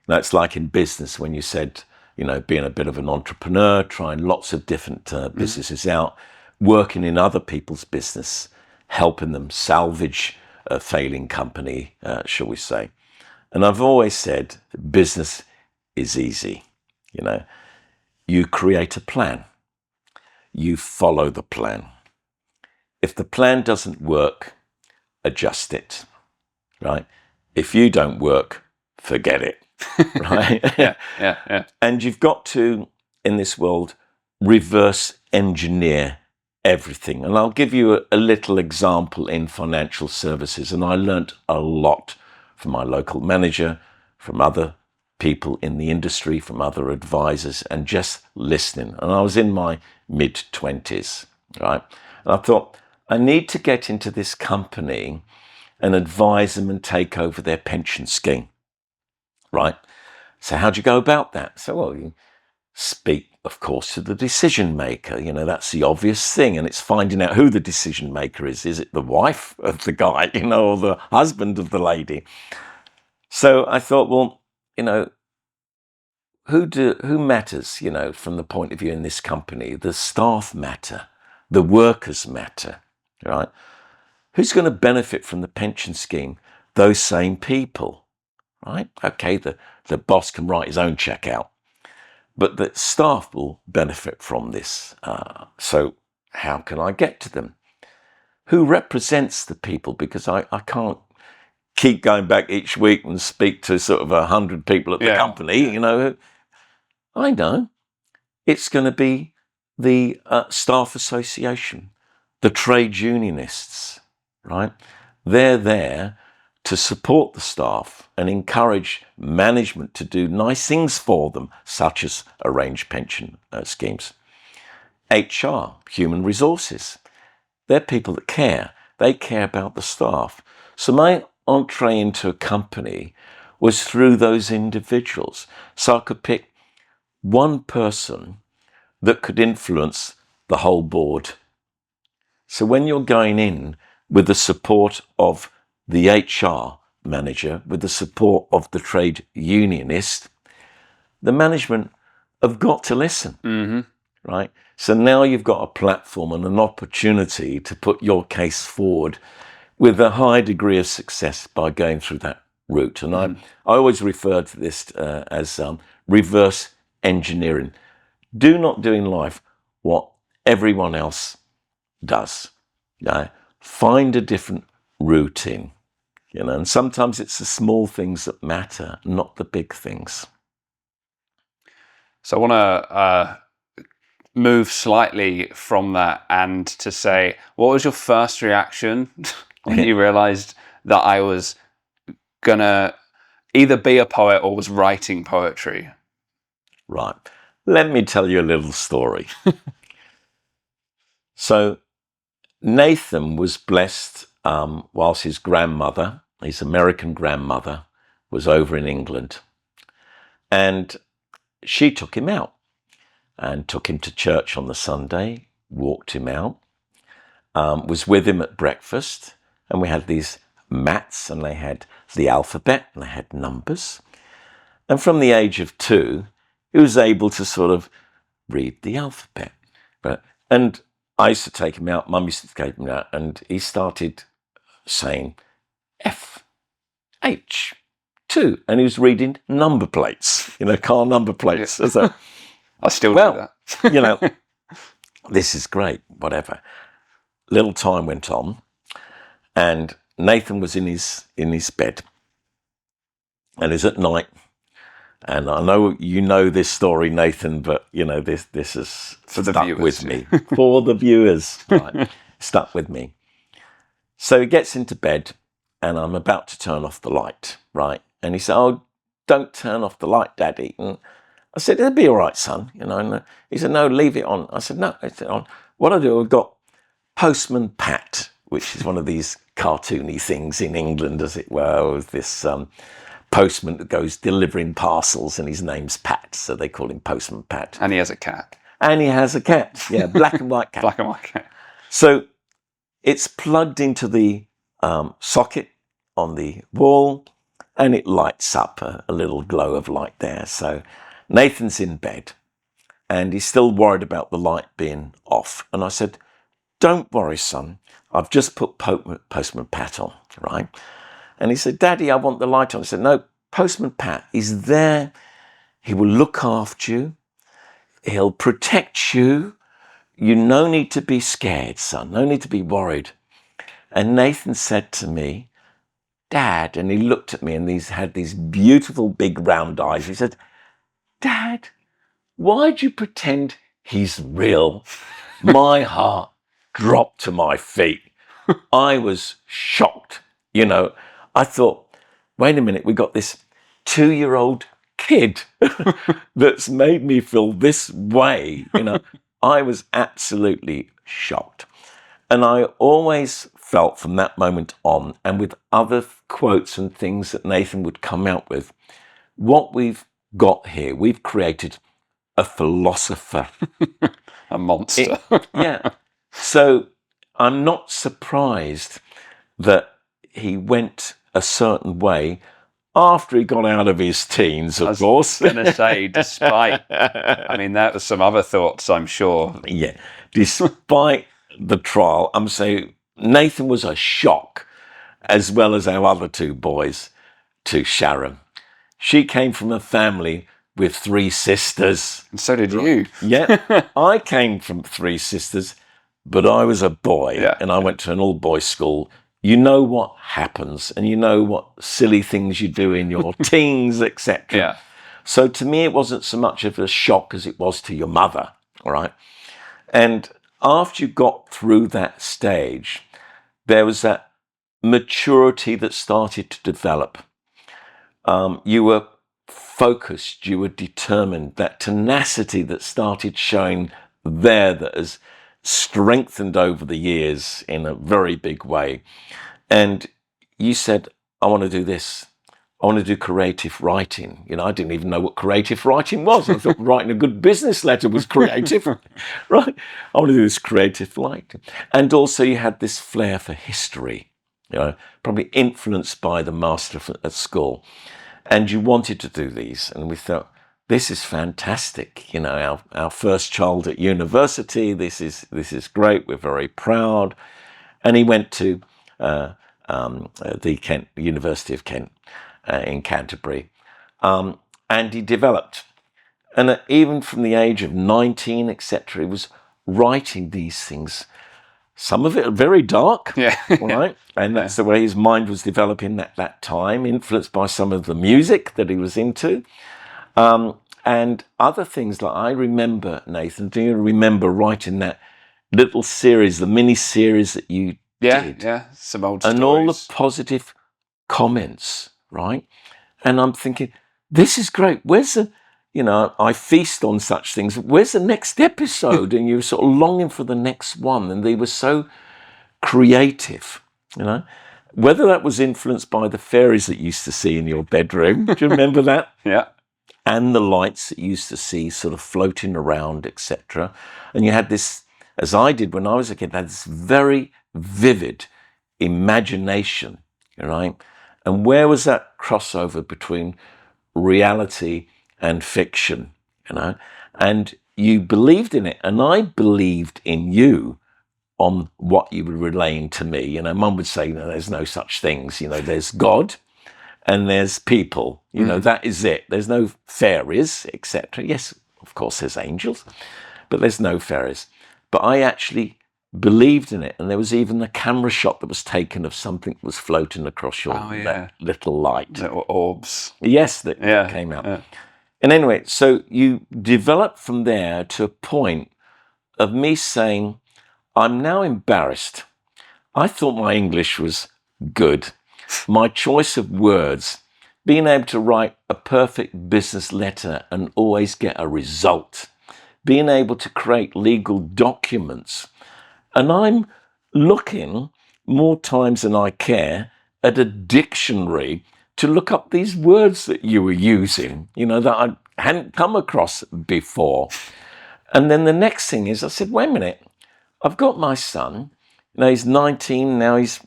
it's like in business when you said, being a bit of an entrepreneur, trying lots of different businesses out, working in other people's business, helping them salvage a failing company, shall we say. And I've always said business is easy. You create a plan. You follow the plan. If the plan doesn't work, adjust it, right? If you don't work, forget it, right? Yeah. And you've got to, in this world, reverse engineer everything. And I'll give you a little example in financial services. And I learnt a lot from my local manager, from other people in the industry, from other advisors, and just listening. And I was in my mid-20s, right? And I thought, I need to get into this company and advise them and take over their pension scheme, right? So how do you go about that? So, well, you speak, of course, to the decision maker. That's the obvious thing. And it's finding out who the decision maker is. Is it the wife of the guy, or the husband of the lady? So I thought, well, who matters, from the point of view in this company? The staff matter. The workers matter, right? Who's going to benefit from the pension scheme? Those same people, right? Okay, the boss can write his own check out, but the staff will benefit from this. So how can I get to them? Who represents the people? Because I can't keep going back each week and speak to sort of 100 people at the company, you know. I know. It's going to be the staff association, the trade unionists, right? They're there to support the staff and encourage management to do nice things for them, such as arrange pension schemes. HR, human resources, they're people that care. They care about the staff. So my entree into a company was through those individuals. So I could pick one person that could influence the whole board. So when you're going in with the support of the HR manager, with the support of the trade unionist, the management have got to listen, right? So now you've got a platform and an opportunity to put your case forward with a high degree of success by going through that route. And I always refer to this as reverse engineering. Do not do in life what everyone else does. You know, find a different route in. You know, and sometimes it's the small things that matter, not the big things. So I want to move slightly from that and to say, what was your first reaction when you realized that I was going to either be a poet or was writing poetry? Right. Let me tell you a little story. So Nathan was blessed whilst his grandmother, his American grandmother, was over in England. And she took him out and took him to church on the Sunday, walked him out, was with him at breakfast. And we had these mats and they had the alphabet and they had numbers. And from the age of 2, he was able to sort of read the alphabet. And I used to take him out, Mum used to take him out, and he started saying F, H, 2. And he was reading number plates, you know, car number plates. Yeah. So, I still do that. You know, this is great, whatever. Little time went on, and Nathan was in his bed. And it was at night. And I know you know this story, Nathan, but you know this is for the stuck viewers. With me. For the viewers, right? Stuck with me. So he gets into bed, and I'm about to turn off the light, right? And he said, "Oh, don't turn off the light, Daddy." And I said, "It'll be all right, son." You know. And he said, "No, leave it on." I said, "No, it's on." What I do, I've got Postman Pat, which is one of these cartoony things in England, as it were, with this postman that goes delivering parcels, and his name's Pat, so they call him Postman Pat. And he has a cat. And he has a cat, yeah, black and white cat. Black and white cat. So it's plugged into the socket on the wall, and it lights up a little glow of light there. So Nathan's in bed, and he's still worried about the light being off. And I said, "Don't worry, son. I've just put Postman Pat on, right?" And he said, "Daddy, I want the light on." I said, "No, Postman Pat is there. He will look after you. He'll protect you. You no need to be scared, son. No need to be worried." And Nathan said to me, "Dad," and he looked at me and had these beautiful big round eyes. He said, "Dad, why'd you pretend he's real?" My heart dropped to my feet. I was shocked. You know, I thought, wait a minute, we got this 2-year-old kid that's made me feel this way. You know, I was absolutely shocked. And I always felt from that moment on, and with other quotes and things that Nathan would come out with, what we've got here, we've created a philosopher. A monster. Yeah. So I'm not surprised that he went a certain way after he got out of his teens, of course. I was going to say, despite, I mean, that was some other thoughts, I'm sure. Yeah. Despite the trial, I'm saying Nathan was a shock, as well as our other 2 boys, to Sharon. She came from a family with 3 sisters. And so did you. Yeah. I came from 3 sisters. but I was a boy Yeah. and I went to an all-boys school. You know what happens and you know what silly things you do in your teens, etc. Yeah. So to me, it wasn't so much of a shock as it was to your mother, all right? And after you got through that stage, there was that maturity that started to develop. You were focused, you were determined, that tenacity that started showing there that has strengthened over the years in a very big way. And you said, I want to do this. I want to do creative writing. You know, I didn't even know what creative writing was. I thought writing a good business letter was creative, right? I want to do this creative writing. And also you had this flair for history, you know, probably influenced by the master at school. And you wanted to do these. And we thought, this is fantastic. You know, our first child at university, this is great. We're very proud. And he went to the University of Kent in Canterbury. And he developed. And even from the age of 19, etc., he was writing these things. Some of it are very dark, Yeah. right? And that's the way his mind was developing at that time, influenced by some of the music that he was into. And other things like I remember, Nathan, do you remember writing that little series, the mini-series that you did? Yeah, some old and stories. all the positive comments, right? And I'm thinking, this is great. Where's the, you know, I feast on such things. Where's the next episode? And you're sort of longing for the next one. And they were so creative, you know. Whether that was influenced by the fairies that you used to see in your bedroom, do you remember that? Yeah. And the lights that you used to see sort of floating around, etc. And you had this, as I did when I was a kid, had this very vivid imagination, right? And where was that crossover between reality and fiction, you know? And you believed in it, and I believed in you on what you were relaying to me. You know, Mum would say, no, there's no such things. You know, there's God and there's people. You know, that is it. There's no fairies, etc. Yes, of course, there's angels, but there's no fairies. But I actually believed in it. And there was even a camera shot that was taken of something that was floating across your little light. Little orbs. Yes, that came out. Yeah. And anyway, so you developed from there to a point of me saying, I'm now embarrassed. I thought my English was good. My choice of words, being able to write a perfect business letter and always get a result, being able to create legal documents. And I'm looking more times than I care at a dictionary to look up these words that you were using, you know, that I hadn't come across before. And then the next thing is I said, wait a minute, I've got my son, you know, he's 19, now he's,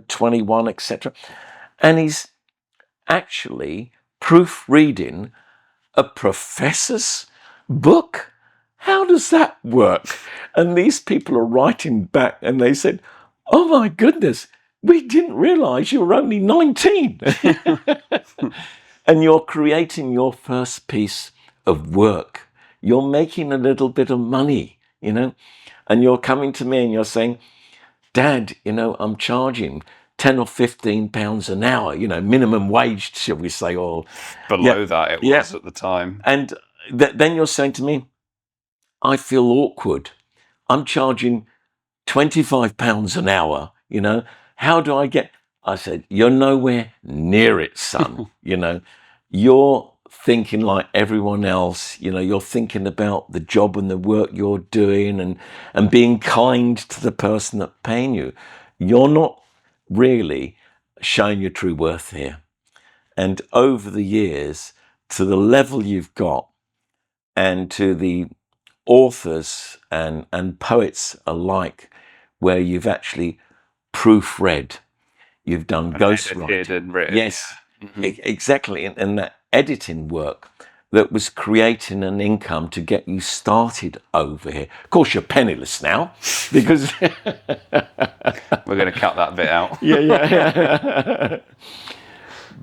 21, etc. And he's actually proofreading a professor's book. How does that work? And these people are writing back and they said, oh my goodness, we didn't realize you were only 19. And you're creating your first piece of work. You're making a little bit of money, and you're coming to me and you're saying, Dad, I'm charging 10 or 15 pounds an hour, minimum wage, shall we say, or below that it was at the time. And then you're saying to me, I feel awkward. I'm charging 25 pounds an hour, how do I get? I said, you're nowhere near it, son. You're thinking like everyone else, you're thinking about the job and the work you're doing and being kind to the person that's paying you. You're not really showing your true worth here. And over the years, to the level you've got and to the authors and poets alike, where you've actually proofread, you've done ghostwriting. Yes, exactly. And that editing work that was creating an income to get you started over here. Of course, you're penniless now because we're going to cut that bit out. yeah.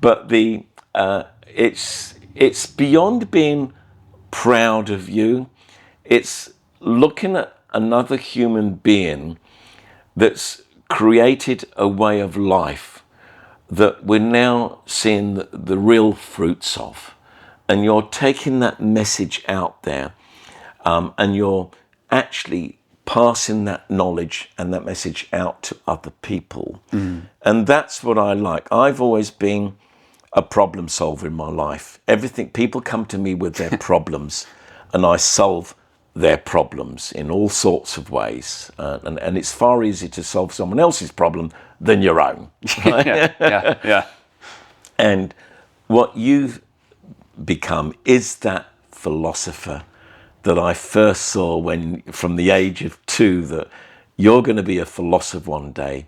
But it's beyond being proud of you. It's looking at another human being that's created a way of life that we're now seeing the real fruits of. And you're taking that message out there, and you're actually passing that knowledge and that message out to other people. And that's what I like. I've always been a problem solver in my life. People come to me with their problems, and I solve their problems in all sorts of ways. And it's far easier to solve someone else's problem than your own. Right? yeah. And what you've become is that philosopher that I first saw when, from the age of 2, that you're going to be a philosopher one day.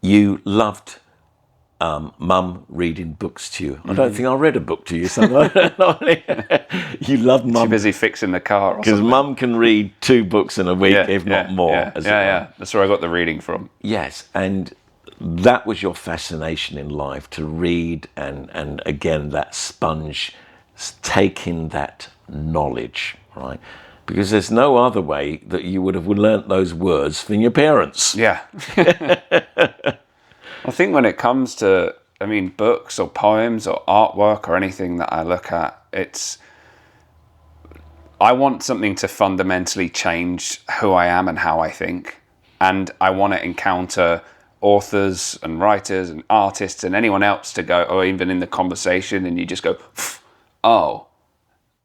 You loved mum reading books to you. I don't think I read a book to you, so you love mum. Too busy fixing the car or because something. mum can read 2 books in a week, if not more. Yeah. That's where I got the reading from. Yes, and that was your fascination in life, to read, and again, that sponge, taking that knowledge, right? Because there's no other way that you would have learnt those words than your parents. Yeah. I think when it comes to, books or poems or artwork or anything that I look at, I want something to fundamentally change who I am and how I think. And I want to encounter authors and writers and artists and anyone else to go, or even in the conversation, and you just go, oh,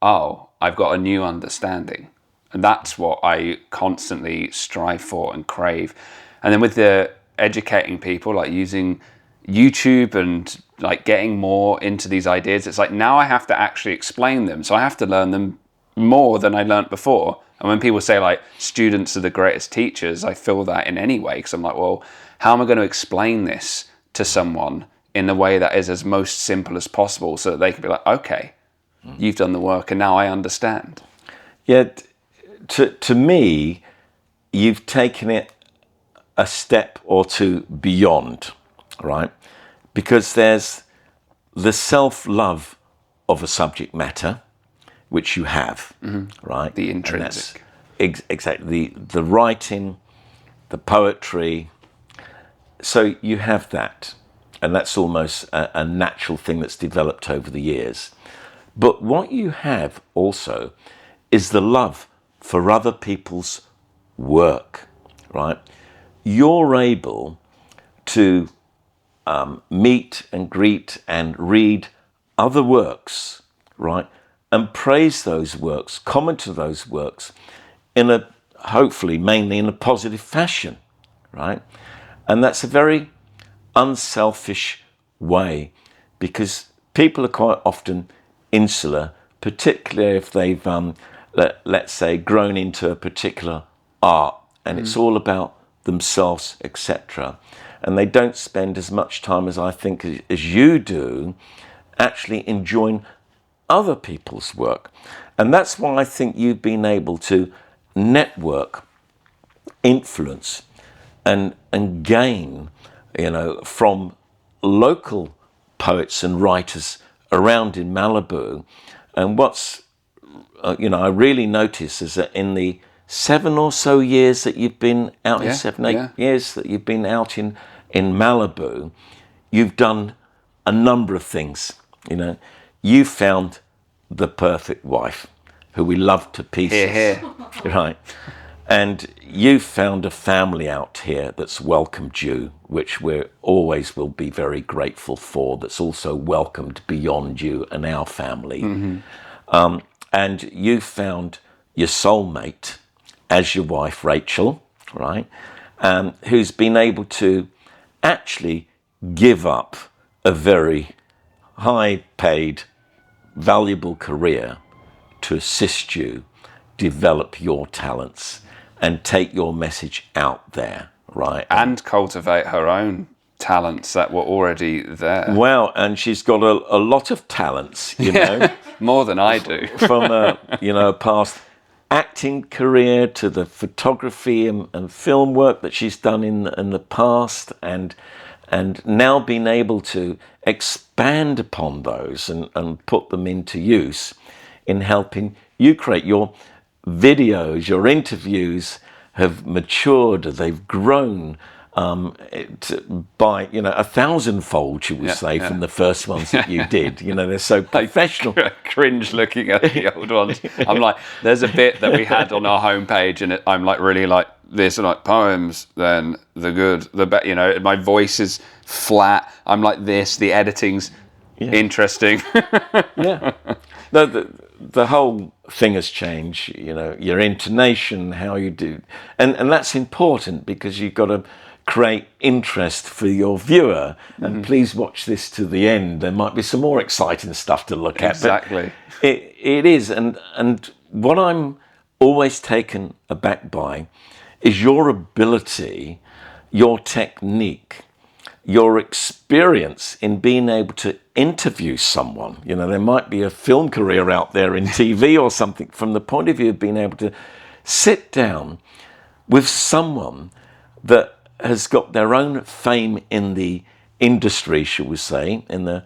I've got a new understanding. And that's what I constantly strive for and crave. And then with the educating people, like using YouTube and like getting more into these ideas, it's like now I have to actually explain them. So I have to learn them more than I learnt before. And when people say like students are the greatest teachers, I feel that in any way, because I'm like, well, how am I going to explain this to someone in a way that is as most simple as possible, so that they can be like, okay, you've done the work and now I understand. Yeah, to me, you've taken it a step or 2 beyond, right? Because there's the self-love of a subject matter, which you have, right? The intrinsic. Exactly. The writing, the poetry. So you have that. And that's almost a natural thing that's developed over the years. But what you have also is the love for other people's work, right? You're able to meet and greet and read other works, right? And praise those works, comment on those works hopefully mainly in a positive fashion, right? And that's a very unselfish way, because people are quite often insular, particularly if they've, let's say, grown into a particular art, and it's all about themselves, etc. And they don't spend as much time as I think as you do actually enjoying other people's work. And that's why I think you've been able to network, influence, and gain, from local poets and writers around in Malibu. And what's, I really notice is that in the 7 or so years that you've been out, 8 years that you've been out in Malibu, you've done a number of things. You found the perfect wife, who we love to pieces. Here. Right. And you found a family out here that's welcomed you, which we always will be very grateful for, that's also welcomed beyond you and our family. And you found your soulmate as your wife, Rachel, right? Who's been able to actually give up a very high-paid, valuable career to assist you develop your talents and take your message out there, right? And cultivate her own talents that were already there. Well, and she's got a lot of talents, More than I do. From a past acting career to the photography and film work that she's done in the past, and now being able to expand upon those and put them into use in helping you create. videos, your interviews have matured, they've grown by 1,000-fold, you would say, from the first ones that you did. They're so professional. I cringe looking at the old ones. I'm like, there's a bit that we had on our homepage, and I'm like really like this, like poems, then the good, the better. My voice is flat. I'm like this. The editing's interesting. Yeah. The whole thing has changed, your intonation, how you do. And that's important because you've got to create interest for your viewer. And please watch this to the end. There might be some more exciting stuff to look at. Exactly. It is. And what I'm always taken aback by is your ability, your technique, your experience in being able to interview someone. There might be a film career out there in TV or something, from the point of view of being able to sit down with someone that has got their own fame in the industry, shall we say, in the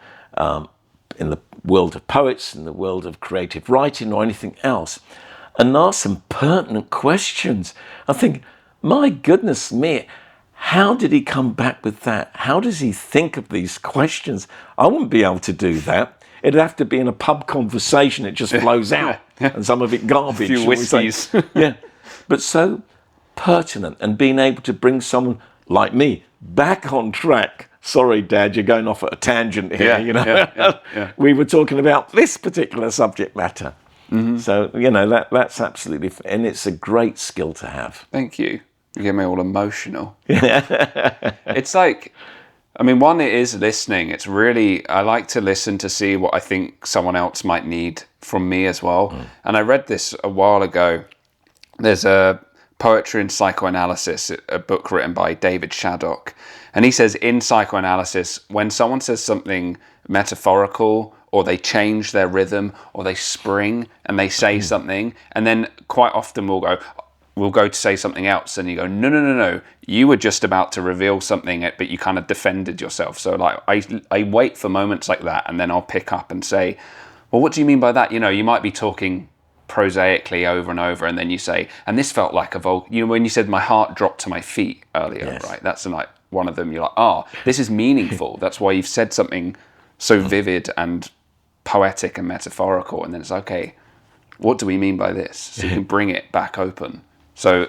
world of poets, in the world of creative writing or anything else, and ask some pertinent questions. I think, my goodness me, how did he come back with that? How does he think of these questions? I wouldn't be able to do that. It'd have to be in a pub conversation. It just flows out, and some of it garbage. A few whiskeys. Yeah, but so pertinent, and being able to bring someone like me back on track. Sorry, Dad, you're going off at a tangent here. Yeah. We were talking about this particular subject matter. So, that's absolutely, and it's a great skill to have. Thank you. You get me all emotional. It's like, one, it is listening. It's really, I like to listen to see what I think someone else might need from me as well. And I read this a while ago. There's a Poetry and Psychoanalysis, a book written by David Shaddock. And he says, in psychoanalysis, when someone says something metaphorical, or they change their rhythm, or they spring and they say something, and then quite often we'll go to say something else, and you go, no, you were just about to reveal something, but you kind of defended yourself. So like I wait for moments like that, and then I'll pick up and say, well, what do you mean by that? You might be talking prosaically over and over, and then you say, and this felt like when you said my heart dropped to my feet earlier, right? That's like one of them. You're like, this is meaningful. That's why you've said something so vivid and poetic and metaphorical, and then it's okay, what do we mean by this? So you can bring it back open. So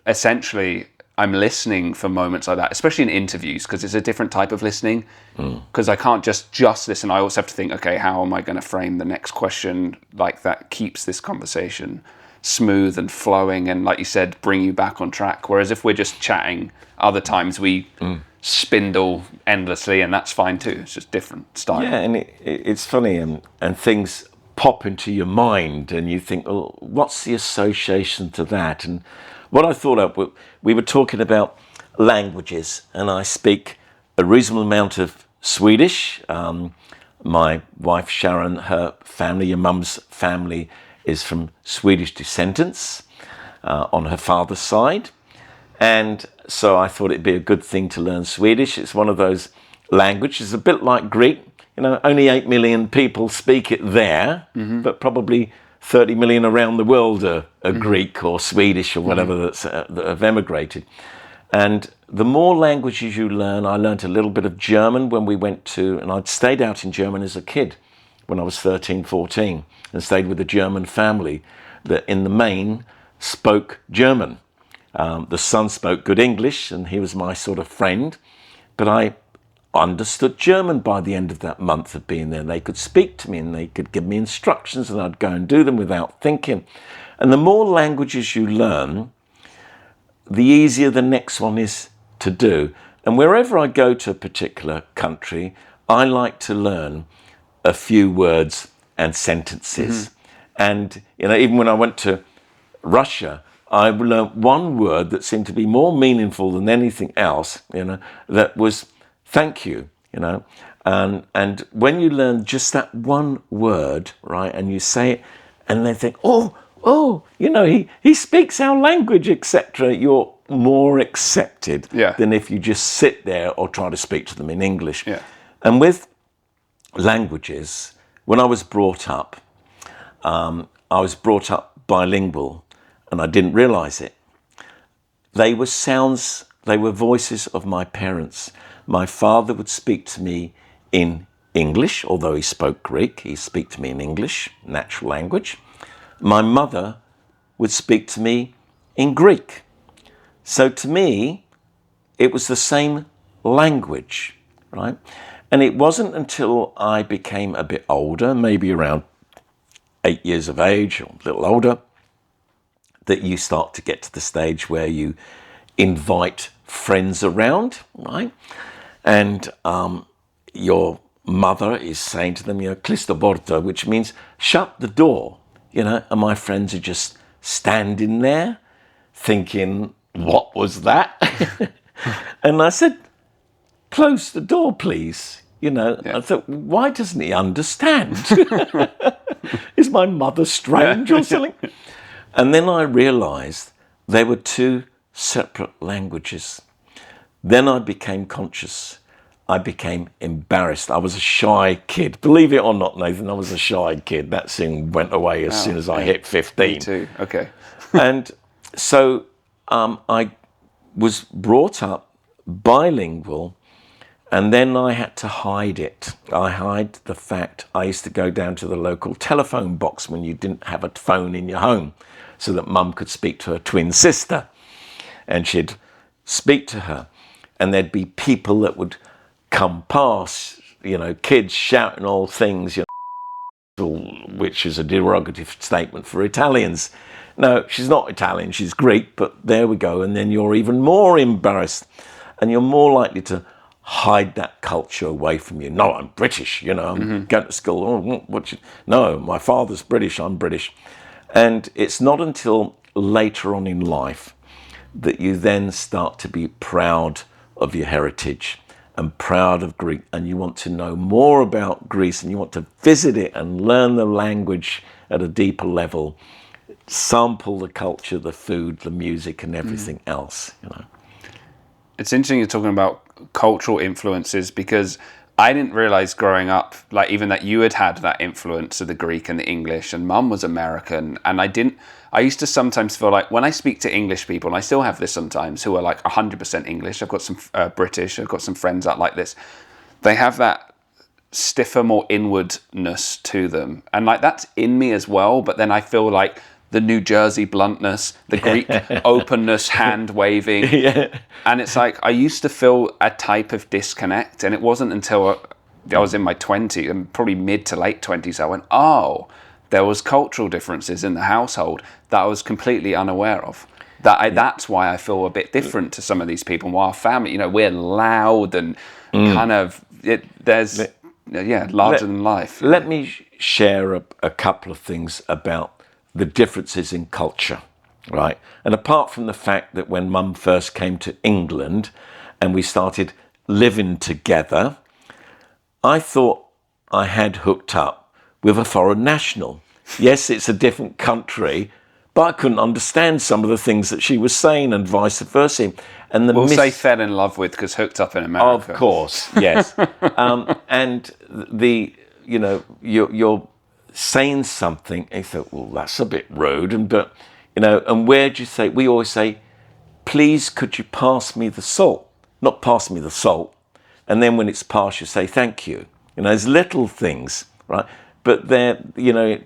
essentially, I'm listening for moments like that, especially in interviews, because it's a different type of listening. Because I can't just listen. I also have to think, okay, how am I going to frame the next question like that keeps this conversation smooth and flowing, and like you said, bring you back on track. Whereas if we're just chatting, other times we spindle endlessly, and that's fine too. It's just different style. Yeah, and it's funny, and things pop into your mind, and you think, oh, what's the association to that? And what I thought of, we were talking about languages, and I speak a reasonable amount of Swedish. My wife Sharon, her family, your mum's family, is from Swedish descendants on her father's side. And so I thought it'd be a good thing to learn Swedish. It's one of those languages, a bit like Greek. Only 8 million people speak it there, but probably 30 million around the world are Greek or Swedish or whatever that have emigrated. And the more languages you learn, I learned a little bit of German when we went to, and I'd stayed out in Germany as a kid when I was 13, 14, and stayed with a German family that in the main spoke German. The son spoke good English, and he was my sort of friend, but I understood German by the end of that month of being there. They could speak to me and they could give me instructions, and I'd go and do them without thinking. And the more languages you learn, the easier the next one is to do. And wherever I go to a particular country, I like to learn a few words and sentences. And even when I went to Russia, I learned one word that seemed to be more meaningful than anything else, that was thank you, and when you learn just that one word, right, and you say it, and they think, he speaks our language, etc., you're more accepted than if you just sit there or try to speak to them in English. And with languages, when I was brought up bilingual, and I didn't realise it. They were voices of my parents. My father would speak to me in English, although he spoke Greek. He'd speak to me in English, natural language. My mother would speak to me in Greek. So to me, it was the same language, right? And it wasn't until I became a bit older, maybe around 8 years of age or a little older, that you start to get to the stage where you invite friends around, right? And your mother is saying to them, "Κλείστο πόρτα," which means shut the door, and my friends are just standing there thinking, what was that? And I said, "Close the door, please." I thought, why doesn't he understand? Is my mother strange or something? And then I realized they were two separate languages. Then I became conscious. I became embarrassed. I was a shy kid. Believe it or not, Nathan, I was a shy kid. That thing went away as soon as I hit 15. Me too. Okay. And so I was brought up bilingual, and then I had to hide it. I hide the fact I used to go down to the local telephone box when you didn't have a phone in your home, so that Mum could speak to her twin sister, and she'd speak to her, and there'd be people that would come past, kids shouting all things, which is a derogative statement for Italians. No, she's not Italian, she's Greek, but there we go. And then you're even more embarrassed, and you're more likely to hide that culture away from you. No, I'm British, I'm going to school. Oh, no, my father's British, I'm British. And it's not until later on in life that you then start to be proud of your heritage and proud of Greek, and you want to know more about Greece, and you want to visit it and learn the language at a deeper level, sample the culture, the food, the music, and everything else. It's interesting you're talking about cultural influences, because I didn't realize growing up, like, even that you had that influence of the Greek and the English, and Mum was American, and I used to sometimes feel like when I speak to English people, and I still have this sometimes, who are like 100% English, I've got some British, I've got some friends out like this, they have that stiffer, more inwardness to them, and like that's in me as well, but then I feel like the New Jersey bluntness, the Greek openness, hand waving. And it's like, I used to feel a type of disconnect, and it wasn't until I was in my 20s, and probably mid to late 20s, I went, oh, there was cultural differences in the household that I was completely unaware of. That's why I feel a bit different to some of these people. Our family, we're loud and kind of, larger than life. Let me share a couple of things about the differences in culture, right? And apart from the fact that when Mum first came to England and we started living together, I thought I had hooked up with a foreign national. Yes, it's a different country, but I couldn't understand some of the things that she was saying, and vice versa. And we'll say fell in love with, because hooked up in America. Of course, yes. And you're saying something, and you thought, well, that's a bit rude, and where'd you say? We always say, please, could you pass me the salt? Not pass me the salt. And then when it's passed, you say thank you. There's little things, right? But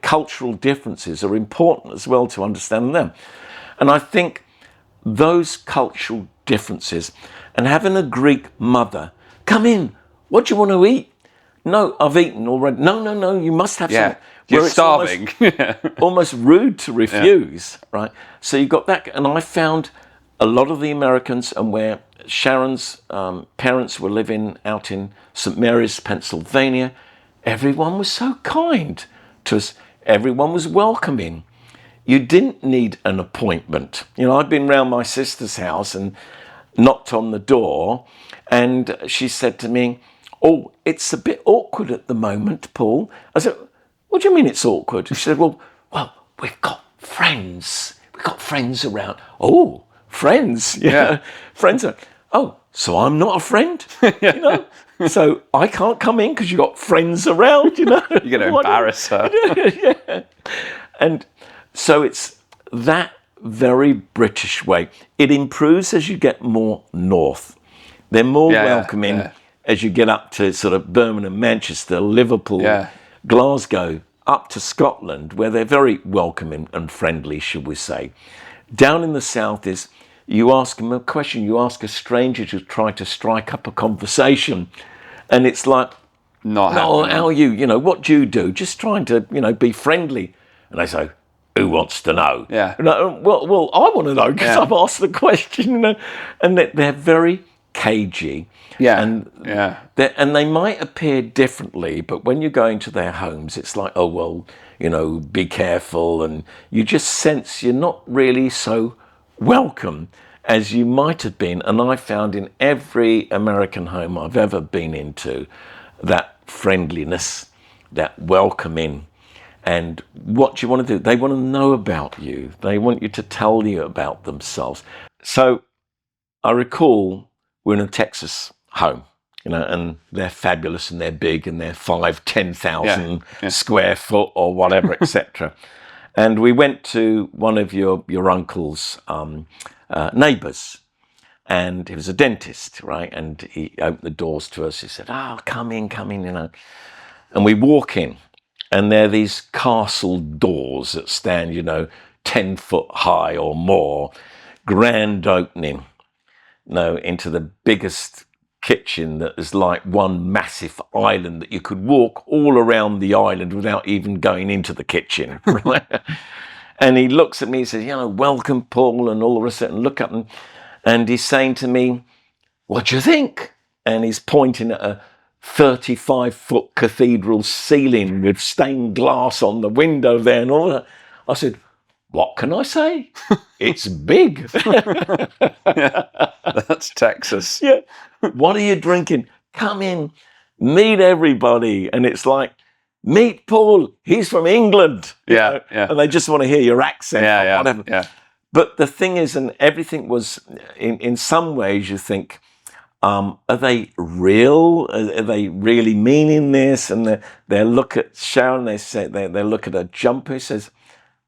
cultural differences are important as well to understand them. And I think those cultural differences, and having a Greek mother, come in, what do you want to eat? No, I've eaten already. No, you must have some. You're starving. Almost rude to refuse, right? So you got that. And I found a lot of the Americans, and where Sharon's parents were living out in St. Mary's, Pennsylvania, everyone was so kind to us. Everyone was welcoming. You didn't need an appointment. I'd been round my sister's house and knocked on the door, and she said to me, "Oh, it's a bit awkward at the moment, Paul." I said, "What do you mean it's awkward?" She said, well, we've got friends. We've got friends around. Oh, friends. Yeah. Friends. Oh, so I'm not a friend? So I can't come in because you've got friends around, You're going to embarrass her. Yeah. And So it's that very British way. It improves as you get more north. They're more welcoming as you get up to sort of Birmingham, Manchester, Liverpool, Glasgow, up to Scotland, where they're very welcoming and friendly, should we say. Down in the south is, you ask them a question, you ask a stranger to try to strike up a conversation, and it's like, not no, happening. how are you? You know, what do you do? Just trying to, be friendly. And they say, who wants to know? Yeah. Well, I want to know because I've asked the question. And they're very cagey. Yeah. And they might appear differently, but when you go into their homes, it's like, oh, well, be careful. And you just sense you're not really so welcome as you might have been. And I found in every American home I've ever been into, that friendliness, that welcoming. And what do you want to do? They want to know about you. They want you to tell you about themselves. So I recall we're in a Texas home, and they're fabulous and they're big and they're 10,000 square foot or whatever, etc. And we went to one of your uncle's neighbours. And he was a dentist, right? And he opened the doors to us. He said, come in, And we walk in, and there are these castle doors that stand, 10 foot high or more, grand opening, into the biggest kitchen that is like one massive island that you could walk all around the island without even going into the kitchen, right? And he looks at me and says, welcome, Paul, and all the rest of it, and look up and he's saying to me, what do you think? And he's pointing at a 35-foot cathedral ceiling with stained glass on the window there and all that. I said, what can I say? It's big. That's Texas. Yeah. What are you drinking? Come in, meet everybody. And it's like, meet Paul. He's from England. And they just want to hear your accent or whatever. Yeah. But the thing is, and everything was, in some ways, you think, are they real? Are they really meaning this? And they look at Sharon, they say, they look at her jumper, he says,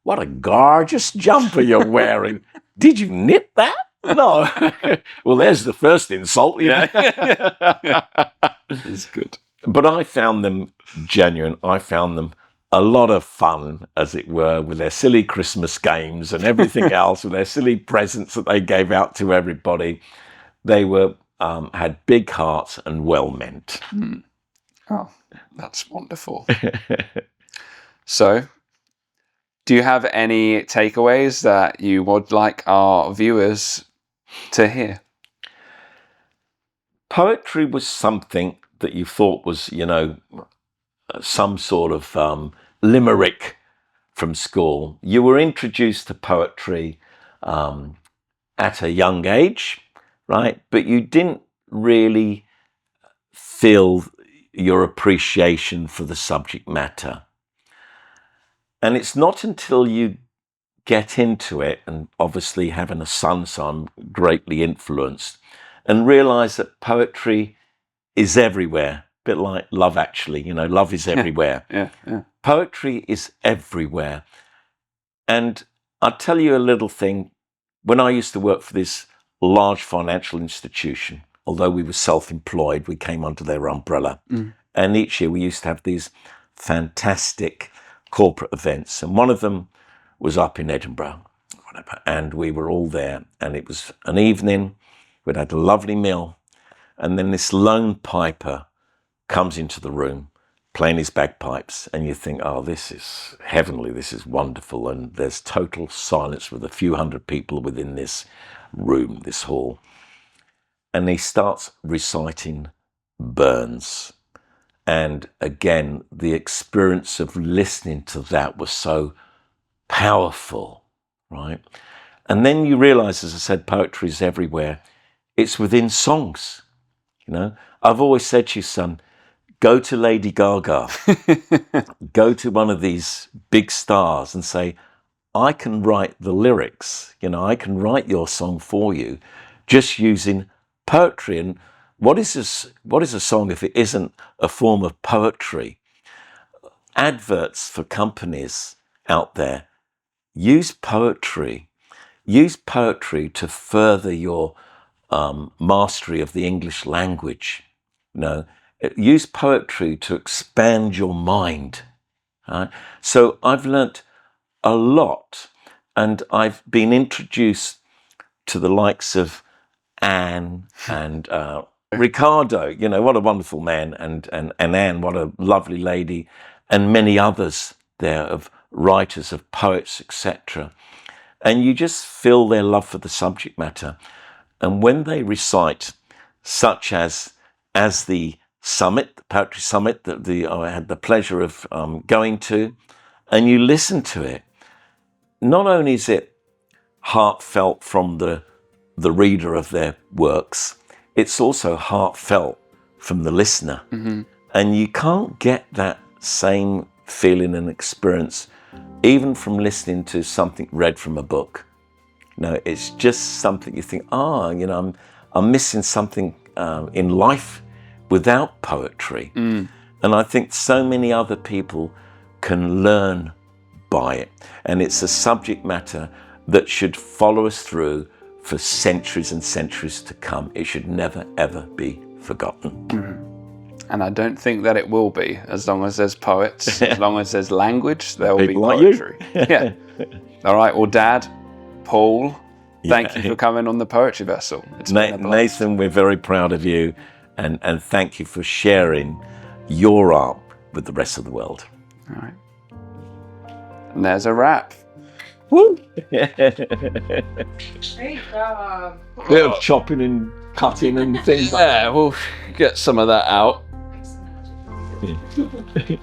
what a gorgeous jumper you're wearing. Did you knit that? No. Well, there's the first insult. It's good. But I found them genuine. I found them a lot of fun, as it were, with their silly Christmas games and everything else, with their silly presents that they gave out to everybody. They were had big hearts and well meant. Oh, that's wonderful. So, do you have any takeaways that you would like our viewers to hear? Poetry was something that you thought was, some sort of limerick from school. You were introduced to poetry at a young age, right? But you didn't really feel your appreciation for the subject matter. And it's not until you get into it, and obviously having a son, so I'm greatly influenced, and realize that poetry is everywhere. A bit like love, actually. Love is everywhere. Yeah. Poetry is everywhere. And I'll tell you a little thing. When I used to work for this large financial institution, although we were self-employed, we came under their umbrella. And each year we used to have these fantastic corporate events. And one of them was up in Edinburgh, whatever. And we were all there. And it was an evening. We'd had a lovely meal. And then this lone piper comes into the room playing his bagpipes, and you think, oh, this is heavenly, this is wonderful. And there's total silence with a few hundred people within this room, this hall. And he starts reciting Burns. And again, the experience of listening to that was so powerful, right? And then you realize, as I said, poetry is everywhere. It's within songs. I've always said to you, son, go to Lady Gaga, go to one of these big stars and say, I can write the lyrics, I can write your song for you just using poetry. And what is a song if it isn't a form of poetry? Adverts for companies out there, use poetry. Use poetry to further your mastery of the English language. Use poetry to expand your mind. Right? So I've learnt a lot, and I've been introduced to the likes of Anne and Ricardo. What a wonderful man, and Anne, what a lovely lady, and many others there of writers, of poets, etc. And you just feel their love for the subject matter. And when they recite, such as the summit, the poetry summit that I had the pleasure of going to, and you listen to it, not only is it heartfelt from the reader of their works, it's also heartfelt from the listener. Mm-hmm. And you can't get that same feeling and experience even from listening to something read from a book. It's just something you think, I'm missing something in life without poetry. And I think so many other people can learn by it. And it's a subject matter that should follow us through for centuries and centuries to come. It should never, ever be forgotten. Mm-hmm. And I don't think that it will be. As long as there's poets, as long as there's language, there will be poetry. Yeah. All right. Well, Dad, Paul, thank you for coming on the Poetry Vessel. It's been a blast. Nathan, we're very proud of you, and thank you for sharing your art with the rest of the world. All right. And there's a wrap. Woo! Great job. Bit of chopping and cutting and things. Yeah, we'll get some of that out. Excellent.